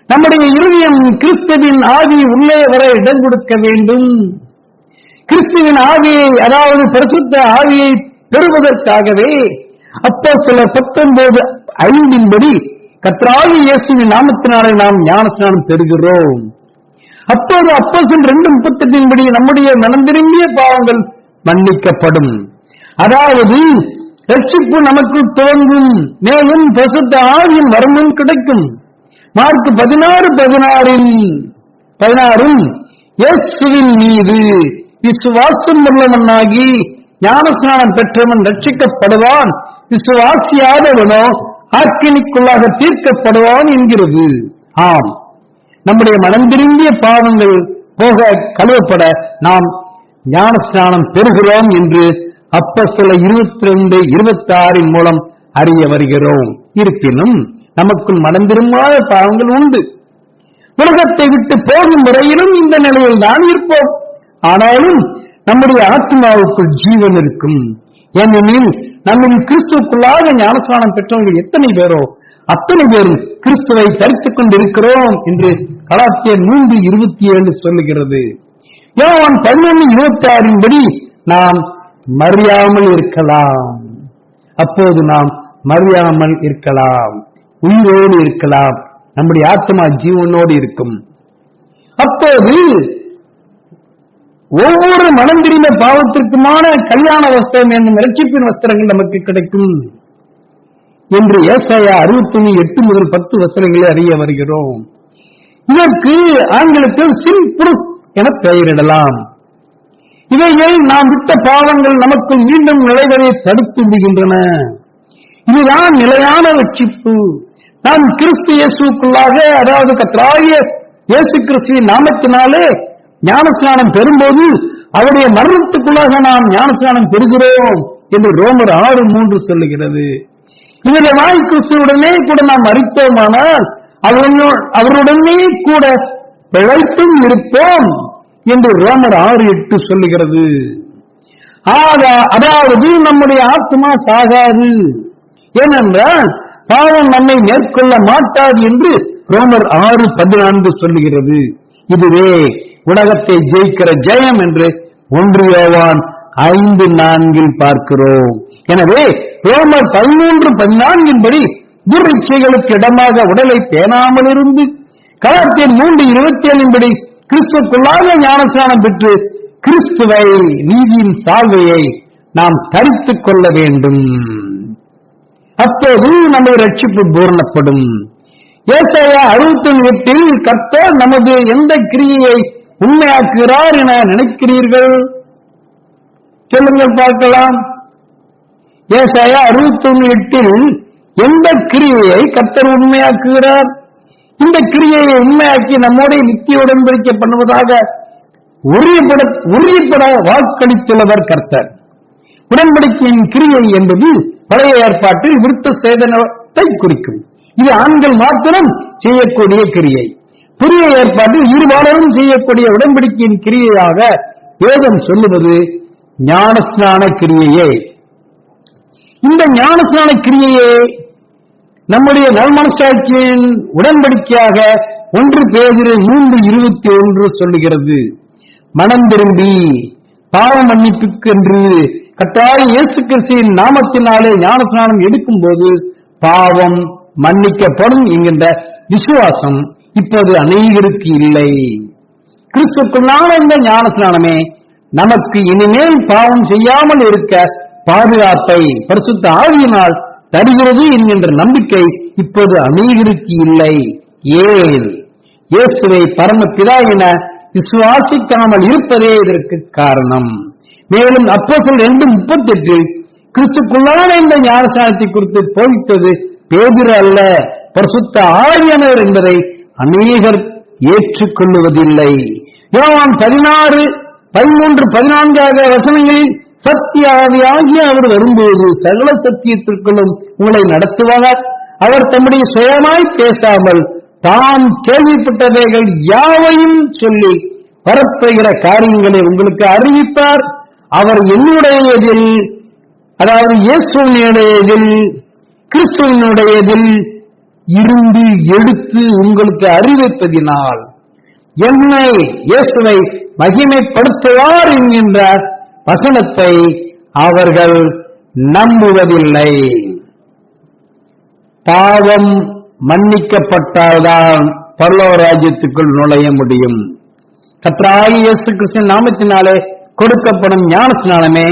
நம்முடைய இருதயம் கிறிஸ்துவின் ஆவி உள்ளே வர இடம் கொடுக்க வேண்டும். கிறிஸ்துவின் ஆவியை, அதாவது பரிசுத்த ஆவியை பெறுவதற்காகவே அப்போஸ்தலர் 19:5 படி கர்த்தராகிய இயேசுவின் நாமத்தினாலே நாம் ஞானஸ்நானம் பெறுகிறோம். அப்போது அப்போஸ்தலர் 2:38 படி நம்முடைய மனம் திரும்பிய பாவங்கள் மன்னிக்கப்படும். அதாவது ரட்சிப்பு நமக்கு துவங்கும், மேலும் பரிசுத்த ஆவியின் வரமும் கிடைக்கும். மார்க் 16:16 இயேசுவின் மீது விசுவாசம் உள்ளவனாகி ஞானஸ்நானம் பெற்றவன் ரட்சிக்கப்படுவான், விசுவாசியாதவனோ ஆக்கினிக்குள்ளாக தீர்க்கப்படுவான் என்கிறது. ஆம், நம்முடைய மனம் திரும்பிய பாவங்கள் போக கழுவப்பட நாம் ஞானஸ்நானம் பெறுகிறோம் என்று அப்போஸ்தலர் 22:26 மூலம் அறிய வருகிறோம். இருப்பினும் நமக்குள் மனம் திரும்பாத பாவங்கள் உண்டு. உலகத்தை விட்டு போகும் வரையிலும் இந்த நிலையில் தான் இருப்போம். ஆனாலும் நம்முடைய ஆத்மாவுக்குள் ஜீவன் இருக்கும். ஏனெனில் நம்மில் கிறிஸ்துவுக்குள்ளாக ஞானஸ்நானம் பெற்றவர்கள் எத்தனை பேரோ அத்தனை பேரும் கிறிஸ்துவை தரித்துக் கொண்டிருக்கிறோம் என்று கலாத்தியர் 3:27 சொல்லுகிறது. யோவான் 11:26 படி நாம் மறியாமல் இருக்கலாம். அப்போது நாம் மறியாமல் இருக்கலாம், உயிரோடு இருக்கலாம், நம்முடைய ஆத்மா ஜீவனோடு இருக்கும். அப்போது ஒவ்வொரு மனம் திரும்ப பாவத்திற்குமான கல்யாண வஸ்திரம் என்னும் இரட்சிப்பின் வஸ்திரங்கள் நமக்கு கிடைக்கும் என்று ஏசாயா 61:8-10 வசனங்களை அறிய வருகிறோம். இதற்கு ஆங்கிலத்தில் சின் ப்ரூஃப் என பெயரிடலாம். இவைகள் நாம் விட்ட பாவங்கள் நமக்கு மீண்டும் நுழைவதை தடுத்து விடுகின்றன. இதுதான் நிலையான ரட்சிப்பு. நாம் கிறிஸ்து இயேசுக்குள்ளாக, அதாவது கர்த்தராகிய இயேசு கிறிஸ்துவின் நாமத்தினாலே ஞானஸ்நானம் பெறும்போது அவருடைய மரணத்துக்குள்ளாக நாம் ஞானஸ்நானம் பெறுகிறோம் என்று ரோமர் 6:3 சொல்லுகிறது. இவருடைய கிறிஸ்துவுடனே கூட நாம் மரித்தோமானால் அவருடனே கூட பிழைத்தும் இருப்போம் என்று ரோமர் 6:8 சொல்லுகிறது. அதாவது நம்முடைய ஆத்மா சாகாது, ஏனென்றால் பாவம் நம்மை மேற்கொள்ள மாட்டாது என்று ரோமர் 6:14 சொல்லுகிறது. இதுவே உலகத்தை ஜெயிக்கிற ஜெயம் என்று 1 யோவான் 5:4 பார்க்கிறோம். எனவே ரோமர் 13:14 படி துரிச்சைகளுக்கு இடமாக உடலை பேணாமல் இருந்து, கலாத்தியர் 3:27 படி கிறிஸ்துக்குள்ளாக ஞானஸ்நானம் பெற்று கிறிஸ்துவை, நீதியின் சால்வையை நாம் தரித்துக் கொள்ள வேண்டும். அப்போது நமது ரட்சிப்பு பூரணப்படும். ஏசாயா 61:8 கர்த்தர் நமது எந்த கிரியையை உண்மையாக்குகிறார் என நினைக்கிறீர்கள்? சொல்லுங்கள் பார்க்கலாம். ஏசாயா 61:8 எந்த கிரியையை கர்த்தர் உண்மையாக்குகிறார்? இந்த கிரியையை உண்மையாக்கி நம்மோட நித்திய உடன்படிக்கை பண்ணுவதாக உறுதிப்பட வாக்களித்துள்ளவர் கர்த்தர். உடன்படிக்கையின் கிரியை என்பது பழைய ஏற்பாட்டில் விருத்த சேதனத்தை குறிக்கும். இது ஆண்கள் மாத்திரம் செய்யக்கூடிய கிரியை. புதிய ஏற்பாட்டில் இருபாலரும் செய்யக்கூடிய உடன்படிக்கையின் கிரியையாக வேதம் சொல்லுவது ஞானஸ்நான கிரியையே. இந்த ஞானஸ்நான கிரியையே நம்முடைய நல்மனசாட்சியின் உடன்படிக்கையாக 1 பேதுரு 3:21 சொல்லுகிறது. மனம் திரும்பி பாவ மன்னிப்புக்கென்று கர்த்தராகிய இயேசு கிறிஸ்துவின் நாமத்தினாலே ஞானஸ்நானம் எடுக்கும் போது பாவம் மன்னிக்கப்படும் என்கின்ற விசுவாசம் இப்போது அநேகருக்கு இல்லை. கிறிஸ்துக்குள்ளான இந்த ஞானஸ்நானமே நமக்கு இனிமேல் பாவம் செய்யாமல் இருக்க பாதுகாப்பை பரிசுத்த ஆவியினால் தருகிறது என்கின்ற நம்பிக்கை இப்போது அநேகருக்கு இல்லை. ஏன்? இயேசுவை பரமபிதா என விசுவாசிக்காமல் இருப்பதே இதற்கு காரணம். மேலும் அப்போஸ்தலர் 2:38 கிறிஸ்துக்குள்ளான இந்த ஞானஸ்நானத்தை குறித்து போதித்தது பேதுரு அல்ல, பரிசுத்த ஆவியானவர் என்பதை அநேகர் ஏற்றுக்கொள்ளுவதில்லை. யோவான் 16:13-14 வசனங்களில் சத்திய ஆவியாகிய அவர் வரும்போது சகல சத்தியத்திற்குள்ளும் உங்களை நடத்துவார். அவர் தம்முடைய சுயமாய் பேசாமல் தாம் கேள்விப்பட்டவைகள் யாவையும் சொல்லி பரப்புகிற காரியங்களை உங்களுக்கு அறிவிப்பார். அவர் என்னுடையதில், அதாவது இயேசுவினுடையதில், கிறிஸ்துவனுடையதில் இருந்து எடுத்து உங்களுக்கு அறிவிப்பதினால் என்னை, இயேசுவை மகிமைப்படுத்துவார் என்கின்ற வசனத்தை அவர்கள் நம்புவதில்லை. பாவம் மன்னிக்கப்பட்டால்தான் பரலோக ராஜ்யத்துக்குள் நுழைய முடியும். கர்த்தராகிய இயேசு கிறிஸ்துவின் நாமத்தினாலே கொடுக்கப்படும் ஞானஸ்நானமே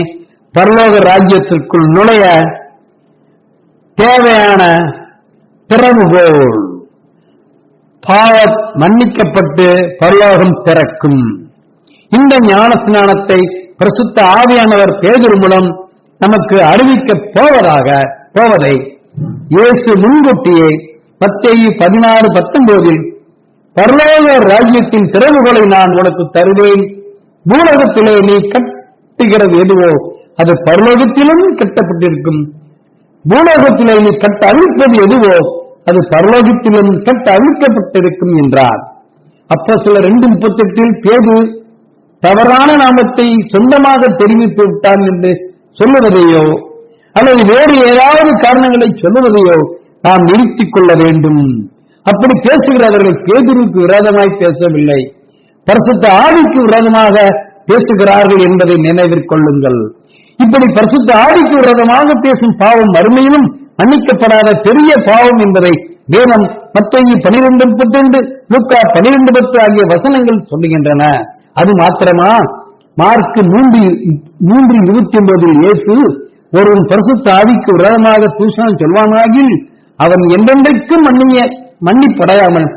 பரலோக ராஜ்யத்திற்குள் நுழைய தேவையான திறவுகோல். பாவம் மன்னிக்கப்பட்டு பரலோகம் திறக்கும். இந்த ஞானஸ்நானத்தை பரிசுத்த ஆவியானவர் பேதுரு மூலம் நமக்கு அறிவிக்க போவதை இயேசு முன்கூட்டியே மத்தேயு 16:19 பரலோக ராஜ்யத்தின் திறவுகளை நான் உனக்கு தருவேன், பூலோகத்திலே நீ கட்டுகிறது எதுவோ அது பரலோகத்திலும் கட்டப்பட்டிருக்கும், பூலோகத்திலே நீ கட்ட அவிழ்ப்பது எதுவோ அது பரலோகத்திலும் கட்ட அவிழ்க்கப்பட்டிருக்கும் என்றார். அப்போஸ்தலர் 2:38 பேதுரு தவறான நாமத்தை சொந்தமாக தெரிவித்து விட்டான் என்று சொல்லுவதையோ அல்லது வேறு ஏதாவது காரணங்களை சொல்லுவதையோ நாம் நிறுத்திக் கொள்ள வேண்டும். அப்படி பேசுகிறவர்கள் பேதுருக்கு விரோதமாய் பேசவில்லை, பரிசுத்த ஆவிக்கு விரோதமாக பேசுகிறார்கள் என்பதை நினைவில் கொள்ளுங்கள். இப்படி பரிசுத்த ஆவிக்கு விரோதமாக பேசும் பாவம் மறுமையிலும் மன்னிக்கப்படாத பெரிய பாவம் என்பதை வேதம் மத்தேயு 12:32, லூக்கா 12:10 ஆகிய வசனங்கள் சொல்லுகின்றன. அது மாத்திரமா? மார்க் 3:29 இயேசு ஒருவன் பரிசுத்த ஆவிக்கு விரோதமாக தூஷணம் சொல்வானாகில் அவன் என்றென்றைக்கும் மன்னிப்படையாமல்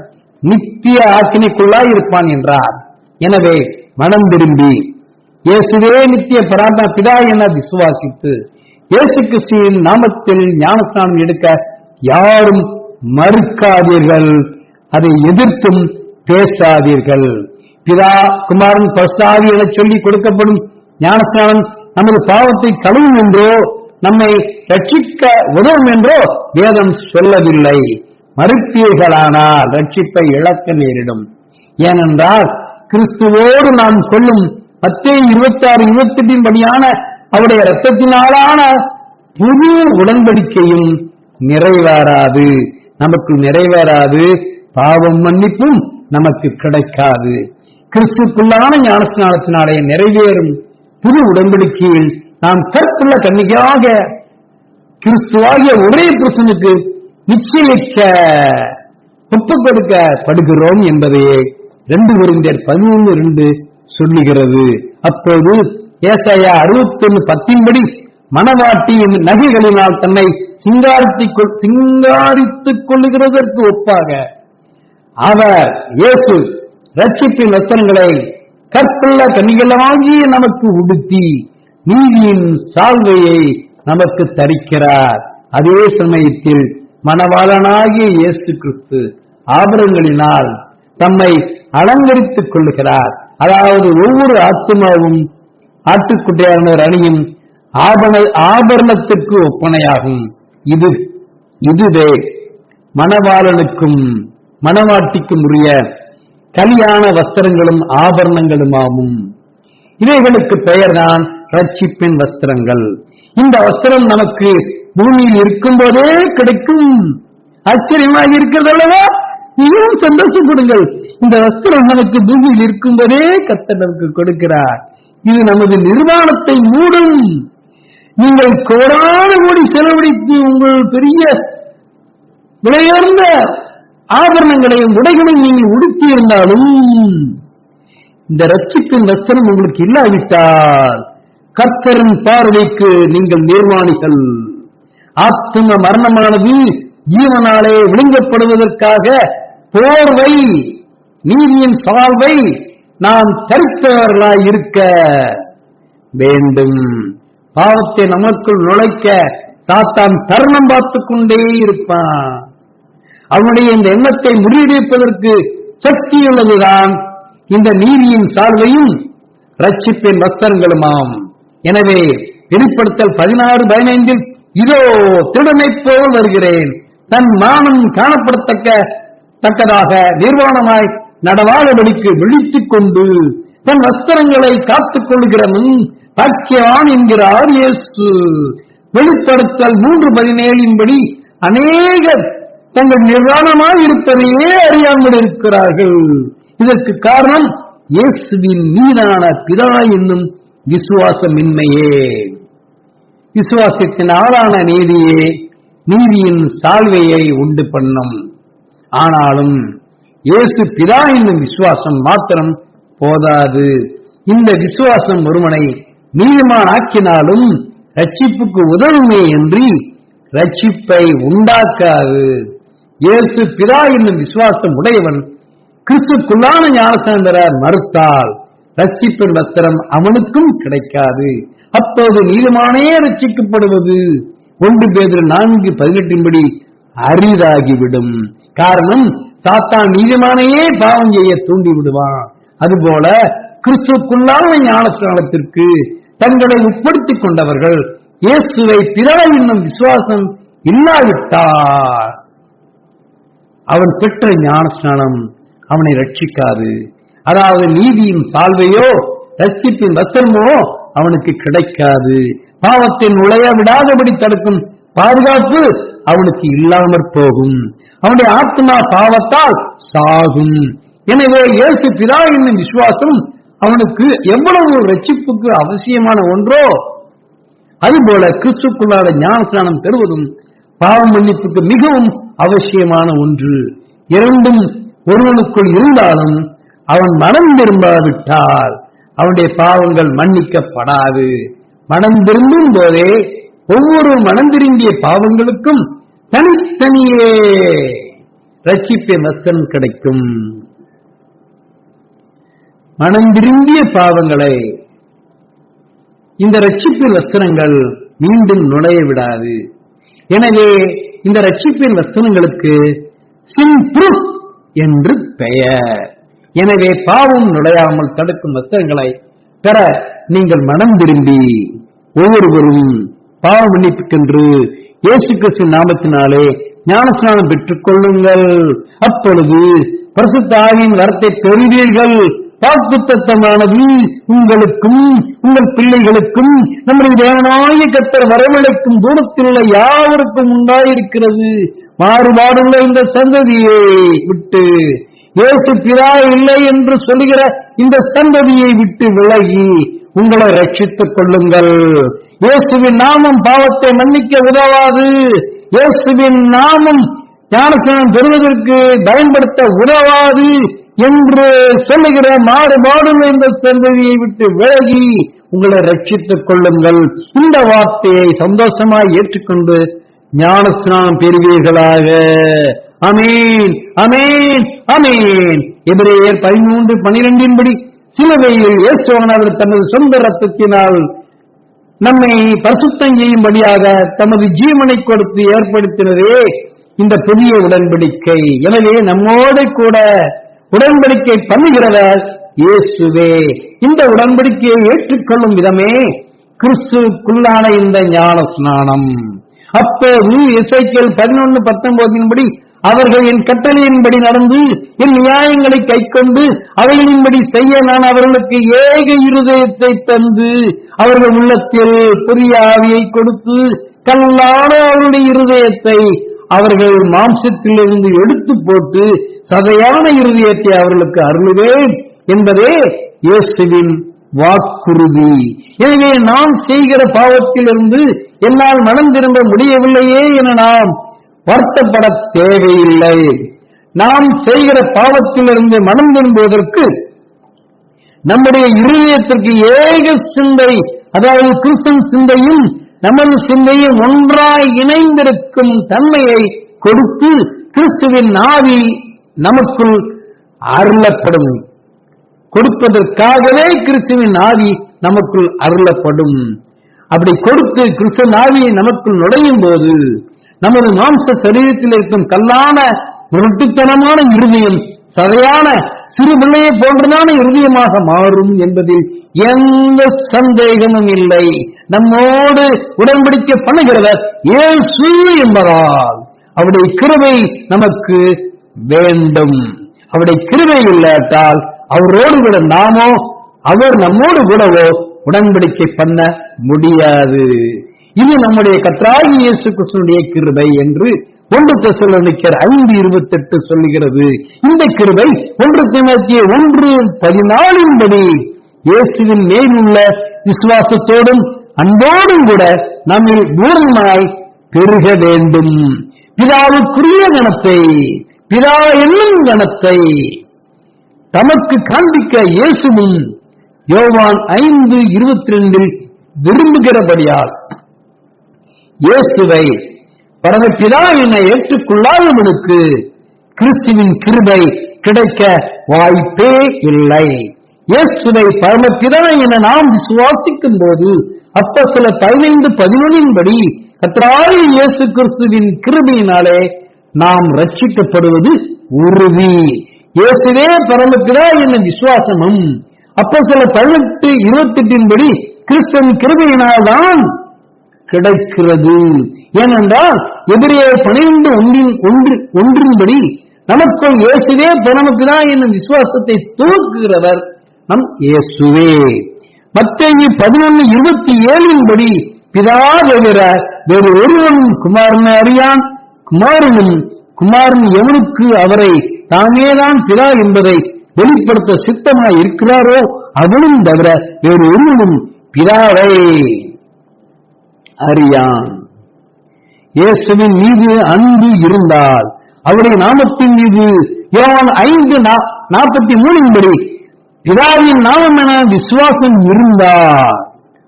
நித்திய ஆக்கினைக்குள்ளாய் இருப்பான் என்றார். எனவே மனம் திரும்பி இயேசுவே நித்திய பிதா என விசுவாசித்து இயேசு கிறிஸ்துவின் நாமத்தில் ஞானஸ்நானம் எடுக்க யாரும் மறுக்காதீர்கள், அதை எதிர்த்தும் பேசாதீர்கள். பிதா குமாரன் பரிசுத்த ஆவி என சொல்லி கொடுக்கப்படும் ஞானஸ்நானம் நமது பாவத்தை கழுவும் என்றோ நம்மை ரட்சிக்க உதவும் என்றோ வேதம் சொல்லவில்லை. மறுப்பீர்களானால் ரட்சிப்பை இழக்க நேரிடும். ஏனென்றால் கிறிஸ்துவோடு நாம் கொள்ளும் மத்தேயு 26:28 படியான அவருடைய இரத்தத்தினாலான புது உடன்படிக்கையும் நிறைவேறாது, நமக்கு நிறைவேறாது, பாவம் மன்னிப்பும் நமக்கு கிடைக்காது. கிறிஸ்துக்குள்ளான ஞானஸ்நானத்தினாலே நிறைவேறும் புது உடன்படிக்கையில் நாம் கற்புள்ள கன்னிகையாக கிறிஸ்துவாகிய ஒரே புருஷனுக்கு நிச்சயிக்க ஒப்புக் கொடுக்கப்படுகிறோம் என்பதையே 2 கொரிந்தியர் 11:2 சொல்லுகிறது. அப்போது ஏசாயா 61:10 படி மணவாட்டியின் நகைகளினால் தன்னை சிங்காரித்துக் கொள்ளுகிறதற்கு ஒப்பாக அவர் இயேசு ரட்சிப்பின் வஸ்திரங்களை கற்புள்ள கன்னிகளாகிய நமக்கு உடுத்தி நீதியின் சால்வையை நமக்கு தரிக்கிறார். அதே சமயத்தில் மணவாளனாகிய இயேசு கிறிஸ்து ஆபரணங்களினால் தம்மை அலங்கரித்துக் கொள்ளுகிறார். அதாவது ஒவ்வொரு ஆத்துமாவும் ஆட்டுக்குட்டியானவர் அணியும் ஆபரணத்திற்கு ஒப்பனையாகும். இதுவே மணவாளனுக்கும் மணவாட்டிக்கும் உரிய கல்யாண வஸ்திரங்களும் ஆபரணங்களுமாகும். இவைகளுக்கு பெயர்தான் ரட்சிப்பின் வஸ்திரங்கள். இந்த வஸ்திரம் நமக்கு பூமியில் இருக்கும் போதே கிடைக்கும். ஆச்சரியமாக இருக்கிறது அல்லவா? மிகவும் சந்தோஷப்படுங்கள். இந்த வஸ்திரம் நமக்கு பூமியில் இருக்கும் போதே கர்த்தர் நமக்கு கொடுக்கிறார். இது நமது நிர்வாணத்தை மூடும். நீங்கள் கோடான கோடி செலவழித்து உங்கள் பெரிய விலையுயர்ந்த ஆபரணங்களையும் உடைகளையும் நீங்கள் உடுத்தி இருந்தாலும் இந்த ரட்சிப்பின் வஸ்திரம் உங்களுக்கு இல்லாவிட்டால் கர்த்தரின் பார்வைக்கு நீங்கள் நிர்வாணிகள். ஆத்தும மரணமானது ஜீவனாலே விழுங்கப்படுவதற்காக போர்வை நீதியின் சால்வை நாம் தரித்தவர்களாய் இருக்க வேண்டும். பாவத்தை நமக்குள் நுழைக்க சாத்தான் தருணம் பார்த்துக் கொண்டே இருப்பான். அவனுடைய இந்த எண்ணத்தை முறியடிப்பதற்கு சக்தியுள்ளதுதான் இந்த நீதியின் சால்வையும் ரட்சிப்பின் வஸ்திரங்களுமாம். எனவே வெளிப்படுத்தல் 16:15 இதோ திருடனை போல் வருகிறேன், தன் மானம் காணப்படத்தக்கதாக நிர்வாணமாய் நடவாதபடிக்கு விழித்துக் கொண்டு தன் வஸ்திரங்களை காத்துக் கொள்கிறவன் பாக்கியவான் என்கிறார் இயேசு. வெளிப்படுத்தல் 3:17 படி அநேகர் தங்கள் நிர்வாணமாய் இருப்பதையே அறியாமல் இருக்கிறார்கள். இதற்கு காரணம் இயேசுவின் மீதான பிதா என்னும் விசுவாசமின்மையே. விசுவாசத்தின் ஆளான நீதியே நீதியின் சால்வையை உண்டு பண்ணும். ஆனாலும் இயேசு பிதா என்னும் விசுவாசம் மாத்திரம் போதாது. இந்த விசுவாசம் ஒருவனை நீதிமான் ஆக்கினாலும் ரட்சிப்புக்கு உதவுமே என்று ரட்சிப்பை உண்டாக்காது. இயேசு பிதா என்னும் விசுவாசம் உடையவன் கிறிஸ்துக்குள்ளான ஞானஸ்நானம் பெற மறுத்தால் ரட்சிப்பின் வஸ்திரம் அவனுக்கும் கிடைக்காது. அப்போது நீதிமானே ரட்சிக்கப்படுவது 1 பேதுரு 4:18 அரிதாகிவிடும். காரணம், சாத்தான் நீதிமானையே பாவம் செய்ய தூண்டி விடுவான். அதுபோல கிறிஸ்துக்குள்ளான ஞானஸ்நானத்திற்கு தங்களை உட்படுத்திக் கொண்டவர்கள் இயேசுவை பிறர இன்னும் விசுவாசம் இல்லாவிட்டார் அவன் பெற்ற ஞானஸ்நானம் அவனை ரட்சிக்காது. அதாவது நீதியின் சால்வையோ ரட்சிப்பின் வசனமோ அவனுக்கு கிடைக்காது. பாவத்தை நுழைய விடாதபடி தடுக்கும் பாதுகாப்பு அவனுக்கு இல்லாமற் போகும். அவனுடைய ஆத்மா பாவத்தால் சாகும். எனவே இயேசு பிதா என்னும் விசுவாசம் அவனுக்கு எவ்வளவு ரட்சிப்புக்கு அவசியமான ஒன்றோ, அதுபோல கிறிஸ்துக்குள்ளான ஞானஸ்நானம் பெறுவதும் பாவ மன்னிப்புக்கு மிகவும் அவசியமான ஒன்று. இரண்டும் ஒருவனுக்குள் இருந்தாலும் அவன் மனம் திரும்பாவிட்டால் அவனுடைய பாவங்கள் மன்னிக்கப்படாது. மனம் திரும்பும் போதே ஒவ்வொரு மனம் திரும்பிய பாவங்களுக்கும் தனித்தனியே ரட்சிப்பின் வசனம் கிடைக்கும். மனம் திரும்பிய பாவங்களை இந்த ரட்சிப்பின் வசனங்கள் மீண்டும் நுழைய விடாது. எனவே இந்த ரட்சிப்பின் வசனங்களுக்கு சின் ப்ரூஃப் என்று பெயர். எனவே பாவம் நுழையாமல் தடுக்கும் வசனங்களை பெற நீங்கள் மனம் திரும்பி ஒவ்வொருவரும் பாவ மன்னிப்புக்கென்று இயேசு கிறிஸ்து நாமத்தினாலே ஞானஸ்நானம் பெற்றுக் கொள்ளுங்கள். அப்பொழுது பரிசுத்த ஆவியின் வரத்தை பெறுவீர்கள். வாக்குத்தத்தமானது உங்களுக்கும் உங்கள் பிள்ளைகளுக்கும் நம்முடைய தேவனாகிய கர்த்தர் வரவழைக்கும் தூரத்தில் உள்ள யாவருக்கும் உண்டாயிருக்கிறது. மாறுபாடுள்ள இந்த சந்ததியை விட்டு, இயேசு பிதா இல்லை என்று சொல்லுகிற இந்த சந்ததியை விட்டு விலகி உங்களை ரட்சித்துக் கொள்ளுங்கள். இயேசுவின் நாமம் பாவத்தை மன்னிக்க உதவாது. இயேசுவின் நாமம் ஞானஸ்நானம் பெறுவதற்கு பயன்படுத்த உதவாது என்று சொல்லுகிற மாறுபாடுள்ள இந்த சந்ததியை விட்டு விலகி உங்களை ரட்சித்துக் கொள்ளுங்கள். இந்த வார்த்தையை சந்தோஷமாய் ஏற்றுக்கொண்டு ஞானஸ்நானம் பெறுவீர்களாக. ஆமென், ஆமென், ஆமென். எபிரேயர் 13:12 சிலுவையில் இயேசுவானவர் தமது சொந்த இரத்தத்தினால் நம்மை பரிசுத்தம் செய்யும்படியாக தமது ஜீவனை கொடுத்து ஏற்படுத்தினதே இந்த புதிய உடன்படிக்கை. எனவே நம்மோடு கூட உடன்படிக்கை பண்ணுகிறவர் இயேசுவே. இந்த உடன்படிக்கையை ஏற்றுக்கொள்ளும் விதமே கிறிஸ்துக்குள்ளான இந்த ஞான ஸ்நானம். அப்போது எசேக்கியேல் 11:19 அவர்கள் என் கட்டளையின்படி நடந்து என் நியாயங்களை கைக்கொண்டு அவைகளின்படி செய்ய நான் அவர்களுக்கு ஏக இருதயத்தை தந்து அவர்கள் உள்ளத்தில் புதிய ஆவியை கொடுத்து கல்லான அவருடைய இருதயத்தை அவர்கள் மாம்சத்திலிருந்து எடுத்து போட்டு சதையான இருதயத்தை அவர்களுக்கு அருளுவேன் என்பதே இயேசுவின் வாக்குறுதி. எனவே நாம் செய்கிற பாவத்திலிருந்து என்னால் மனம் திரும்ப முடியவில்லையே என நாம் வருத்தப்பட தேவையில்லை. நாம் செய்கிற பாவத்திலிருந்து மனம் திரும்புவதற்கு நம்முடைய இருதயத்திற்கு ஏக சிந்தை, அதாவது கிறிஸ்தன் சிந்தையும் நமது சிந்தையும் ஒன்றாய் இணைந்திருக்கும் தன்மையை கொடுத்து கிறிஸ்துவின் ஆவி நமக்குள் அருளப்படும். கொடுப்பதற்காகவே கிறிஸ்துவின் ஆவி நமக்குள் அருளப்படும். அப்படி கொடுத்து கிறிஸ்துவின் ஆவியை நமக்குள் நுழையும் போது நமது மாம்ச சரீரத்தில் இருக்கும் கல்லான முரட்டுத்தனமான இருதயம் சதையான சிறு பிள்ளையை போன்றதான இருதயமாக மாறும் என்பதில் எந்த சந்தேகமும் இல்லை. நம்மோடு உடன்படிக்கை பண்ணுகிறவர் இயேசு என்பதால் அவருடைய கிருபை நமக்கு வேண்டும். அவருடைய கிருபை இல்லாட்டால் அவரோடு கூட நாமோ அவர் நம்மோடு கூடவோ உடன்படிக்கை பண்ண முடியாது. இது நம்முடைய கர்த்தராகிய இயேசு கிறிஸ்துவினுடைய கிருபை என்று 1 தெசலோனிக்கர் 5:28 சொல்லுகிறது. இந்த கிருபை 1 தீமோத்தேயு 1:14 இயேசுவின் மேலுள்ள விசுவாசத்தோடும் அன்போடும் கூட நம்மில் பூரணமாய் பெருக வேண்டும். பிதாவுக்குரிய கணத்தை, பிதா என்னும் கணத்தை தமக்கு காண்பிக்க இயேசுவும் யோவான் 5:22 விரும்புகிறபடியால் இயேசுவை பரமபிதா என ஏற்றுக்கொள்ளாதவனுக்கு கிறிஸ்துவின் கிருபை கிடைக்க வாய்ப்பே இல்லை. இயேசுவை பரமபிதா என நாம் விசுவாசிக்கும் போது அப்போஸ்தலர் 15:11 கர்த்தராகிய இயேசு கிறிஸ்துவின் கிருபையினாலே நாம் ரட்சிக்கப்படுவது உறுதி. இயேசுவே பரமபிதா என்னும் விசுவாசமும் அப்போஸ்தலர் 18:28 படி கிறிஸ்துவின் கிருபையினால் தான் கிடைக்கிறது. ஏனென்றால் எபிரேயர் 12:1 படி நமக்குள் இயேசுவே பரமபிதா என்னும் விசுவாசத்தை துவக்குகிறவர் நம் இயேசுவே. மத்தேயு 11:27 படி பிதா தவிர வேறு ஒருவனும் குமாரனை அறியான், குமாரன் எவனுக்கு அவரை தானேதான் பிதா என்பதை வெளிப்படுத்த சித்தமாய் இருக்கிறாரோ அவனும் தவிர வேறு ஒருவனும் பிதாவை அறியான். இயேசுவின் மீது அன்பு இருந்தால் அவருடைய நாமத்தின் மீது யோவான் 5:43 படி பிதாவின் நாமம் என விசுவாசம் இருந்தால்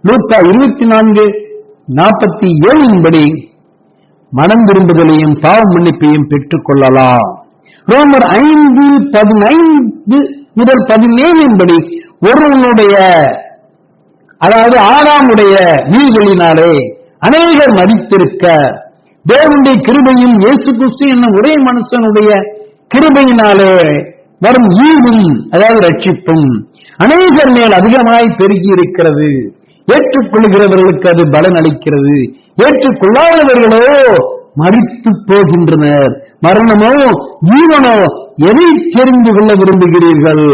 லூக்கா 24:47 படி மனம் விரும்புதலையும் பாவ மன்னிப்பையும் பெற்றுக் கொள்ளலாம். ரோமர் 5:15-17 படி ஒருவனுடைய அதாவது ஆதாமுடைய வீடுகளினாலே அநேகர் மரித்திருக்க தேவனுடைய கிருபையும் இயேசு கிறிஸ்து என்னும் ஒரே மனுஷனுடைய கிருபையினாலே வரும் ஈவும் அதாவது ரட்சிப்பும் அநேகர் மேல் அதிகமாய் பெருகி இருக்கிறது. ஏற்றுக்கொள்கிறவர்களுக்கு அது பலன் அளிக்கிறது, ஏற்றுக்கொள்ளாதவர்களோ மரித்து போகின்றனர். மரணமோ ஜீவனோ எதை தெரிந்து கொள்ள விரும்புகிறீர்கள்?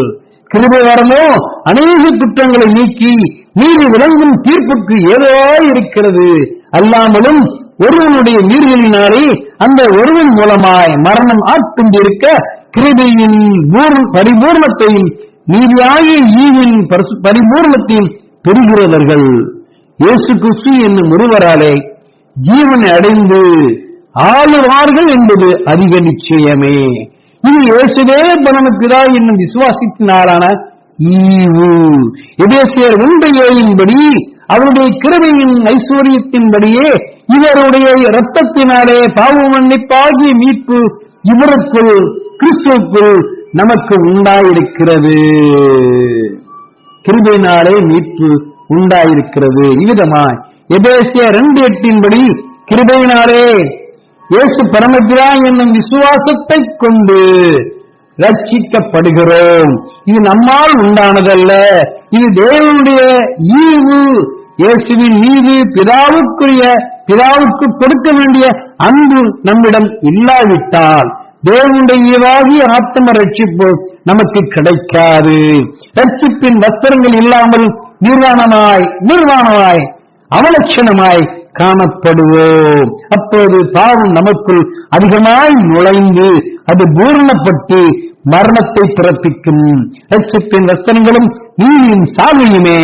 கிருபை வரமோ அநேக குற்றங்களை நீக்கி நீதி விளங்கும் தீர்ப்புக்கு ஏதோ இருக்கிறது. அல்லாமலும் ஒருவனுடைய மீறுதலினாலே அந்த ஒருவன் மூலமாய் மரணம் ஆட்கொண்டிருக்க கிருபையின் பரிபூர்ணத்தையும் நீதியாகிய ஈவின் பரிபூர்ணத்தையும் பெறுகிறவர்கள் இயேசு கிறிஸ்து என்னும் ஒருவராலே ஜீவனை அடைந்து ஆளுவார்கள் என்பது அதிக நிச்சயமே. இது இயேசுவே பரமபிதா என்னும் விசுவாசத்தினாலான ஈவு. எபேசியர் 1:7 படி அவருடைய கிருபையின் ஐஸ்வர்யத்தின்படியே இவருடைய இரத்தத்தினாலே பாவ மன்னிப்பாகிய மீட்பு இவருக்குள் கிறிஸ்துவுக்குள் நமக்கு உண்டாயிருக்கிறது. கிருபையினாலே மீட்பு உண்டாயிருக்கிறது. இவ்விதமாய் எபேசியர் 2:8 படி கிருபையினாலே இயேசு பரமபிதா என்னும் விசுவாசத்தை கொண்டு ரட்சிக்கப்படுகிறோம். இது நம்மால் உண்டானதல்ல, இது தேவனுடைய ஈவு. இயேசுவின் மீது பிதாவுக்கு கொடுக்க வேண்டிய அன்பு நம்மிடம் இல்லாவிட்டால் தேவனுடைய ஈவாகிய ஆத்ம ரட்சிப்பு நமக்கு கிடைக்காது. ரட்சிப்பின் வஸ்திரங்கள் இல்லாமல் நிர்வாணமாய் அவலட்சணமாய் காணப்படுவோம். அப்போது பாவம் நமக்குள் அதிகமாய் நுழைந்து அது பூரணப்பட்டு மரணத்தை பிறப்பிக்கும். ரட்சிப்பின் வஸ்திரங்களும் நீதியின் சாவியுமே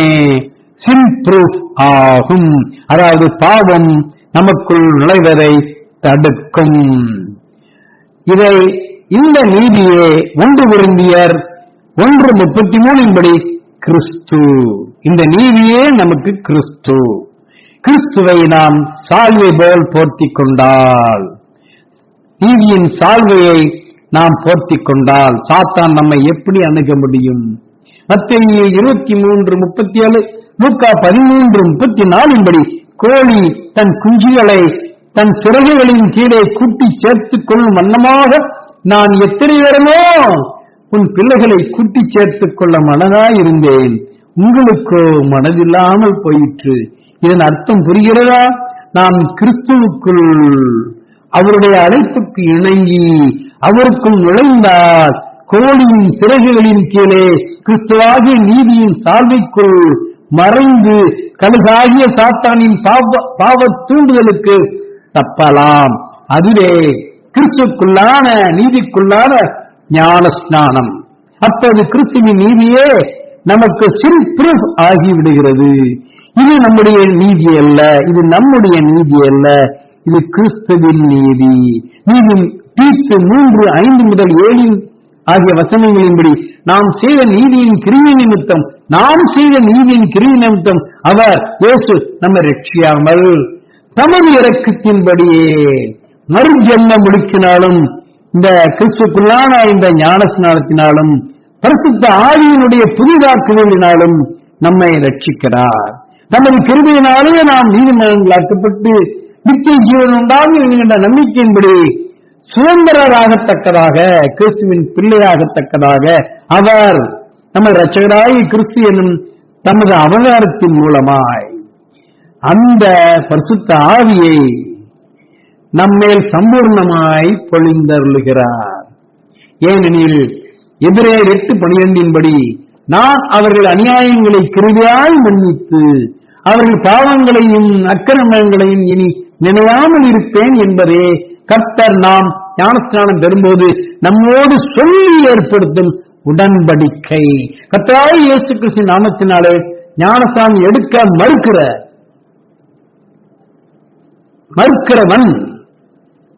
சின் ப்ரூஃப் ஆகும். அதாவது பாவம் நமக்குள் நுழைவதை தடுக்கும். இந்த நீதியே 1 கொரிந்தியர் 1:33 படி கிறிஸ்து. இந்த நீதியே நமக்கு கிறிஸ்து. கிறிஸ்துவை நாம் சால்வை போல் போர்த்திக் கொண்டால், நீதியின் சால்வையை நாம் போர்த்திக் கொண்டால் சாத்தான் நம்மை எப்படி அணுக முடியும்? மத்தேயு 23:37, லூக்கா 13:34 படி கோழி தன் குஞ்சுகளை தன் சிறகுகளின் கீழே கூட்டி சேர்த்துக் கொள்ளும் வண்ணமாக நான் எத்தனை நேரமோ உன் பிள்ளைகளை கூட்டி சேர்த்துக் கொள்ள மனதாயிருந்தேன், உங்களுக்கோ மனதில்லாமல் போயிற்று. இதன் அர்த்தம் புரிகிறதா? நாம் கிறிஸ்துவுக்குள் அவருடைய அழைப்புக்கு இணங்கி அவருக்குள் நுழைந்தால் கோழியின் சிறகுகளின் கீழே கிறிஸ்துவாகிய நீதியின் சால்வைக்குள் மறைந்து கழுகாகிய சாத்தானின் பாவ தூண்டுதலுக்கு தப்பலாம். அதுவே கிறிஸ்துக்குள்ளான நீதிக்குள்ளான ஞான ஸ்நானம். அப்போது கிறிஸ்துவின் நீதியே நமக்கு சின் ப்ரூஃப் ஆகிவிடுகிறது. இது நம்முடைய நீதி அல்ல, இது நம்முடைய நீதி அல்ல, இது கிறிஸ்துவின் நீதி. நீதி தீத்து 3:5-7 ஆகிய வசனங்களின்படி நாம் செய்த நீதியின் கிரியை நிமித்தம் அவர் இயேசு நம்மை ரட்சியாமல் தமது இரக்கத்தின்படியே மறுஜென்மம் முழுக்கினாலும் இந்த கிறிஸ்துக்குள்ளான இந்த ஞான ஸ்நானத்தினாலும் பரிசுத்த ஆவியினுடைய புதிதாக்குதலினாலும் நம்மை ரட்சிக்கிறார். நமது கிருபையினாலே நாம் நீதிமன்றங்களாக்கப்பட்டு நித்திய ஜீவன் உண்டாகும் என்கின்ற நம்பிக்கையின்படி சுதந்திரராகத்தக்கதாக, கிறிஸ்துவின் பிள்ளையாகத்தக்கதாக அவர் நம்ம இரட்சகராய் கிறிஸ்து என்னும் தமது அவதாரத்தின் மூலமாய் அந்த பரிசுத்த ஆவியை நம்மேல் சம்பூர்ணமாய் பொழிந்தருளுகிறார். ஏனெனில் எபிரேயர் 8:12 நான் அவர்கள் அநியாயங்களை கிருபையாய் மன்னித்து அவர்கள் பாவங்களையும் அக்கிரமங்களையும் இனி நினையாமல் இருப்பேன் என்பதே கர்த்தர் நாம் ஞானஸ்நானம் பெறும்போது நம்மோடு சொல்லி ஏற்படுத்தும் உடன்படிக்கை. கர்த்தராகிய இயேசு கிறிஸ்து நாமத்தினாலே ஞானஸ்நானம் எடுக்க மறுக்கிறவன்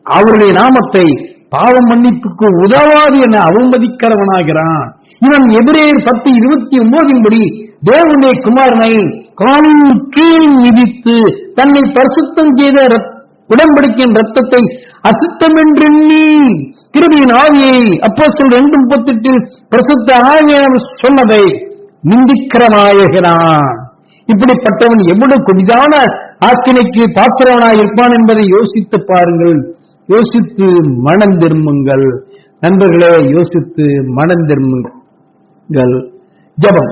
அவருடைய நாமத்தை பாவ மன்னிப்புக்கு உதவாது என அவமதிக்கிறவனாகிறான். இவன் எபிரேயர் 10:29 தேவனுடைய குமாரனை காலின் கீழ் மிதித்து தன்னை பரிசுத்தம் செய்த உடன்படிக்கையின் ரத்தத்தை அசுத்தம் என்று கிருபையின் ஆவியை அப்போஸ்தலர் 2:38 பரிசுத்த ஆவியானவர் சொன்னதை நிந்திக்கிறவனாகிறான். இப்படிப்பட்டவன் எவ்வளவு கொடிதான ஆக்கினைக்கு பாத்திரவனாய் இருப்பான் என்பதை யோசித்து பாருங்கள். யோசித்து மனம் திரும்புங்கள் நண்பர்களே, யோசித்து மனம் திரும்புங்கள். ஜெபம்.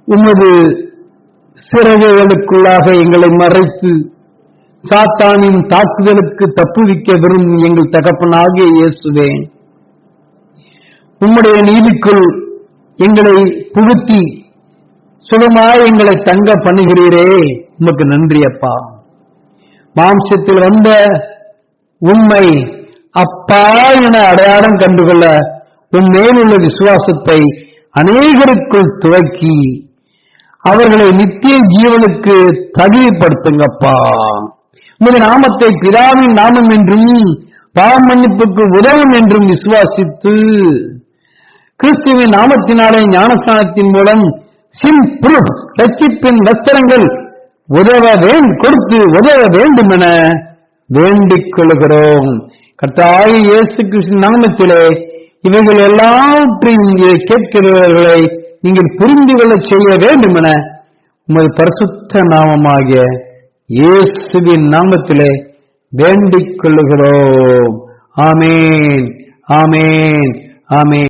உமது சிறகுகளுக்குள்ளாக எங்களை மறைத்து சாத்தானின் தாக்குதலுக்கு தப்புவிக்க விரும்பும் எங்கள் தகப்பனாகிய இயேசுவே, உம்முடைய நீதிக்குள் எங்களை புகுத்தி சுகமாய் எங்களை தங்க பண்ணுகிறீரே, உமக்கு நன்றி அப்பா. மாம்சத்தில் வந்த உண்மை அப்பா என அடையாளம் கண்டுகொள்ள உன் மேலுள்ள விசுவாசத்தை அநேகருக்குள் துவக்கி அவர்களை நித்திய ஜீவனுக்கு தகுதிப்படுத்துங்கப்பா. உமது நாமத்தை பிதாவின் நாமம் என்றும் பாவ மன்னிப்புக்கு உதவும் என்றும் விசுவாசித்து கிறிஸ்துவின் நாமத்தினாலே ஞானஸ்நானத்தின் மூலம் ரட்சிப்பின் வஸ்திரங்கள் கொடுத்து உதவ வேண்டும் என வேண்டிக் கொள்கிறோம். கர்த்தராகிய இயேசு கிறிஸ்து நாமத்திலே இவைகள் எல்லாவற்றையும் கேட்கிறவர்களை நீங்கள் புரிந்து கொள்ள செய்ய வேண்டும் என உமது பரிசுத்த நாமமாகிய இயேசுவின் நாமத்திலே வேண்டிக் கொள்கிறோம். ஆமேன், ஆமேன், ஆமேன்.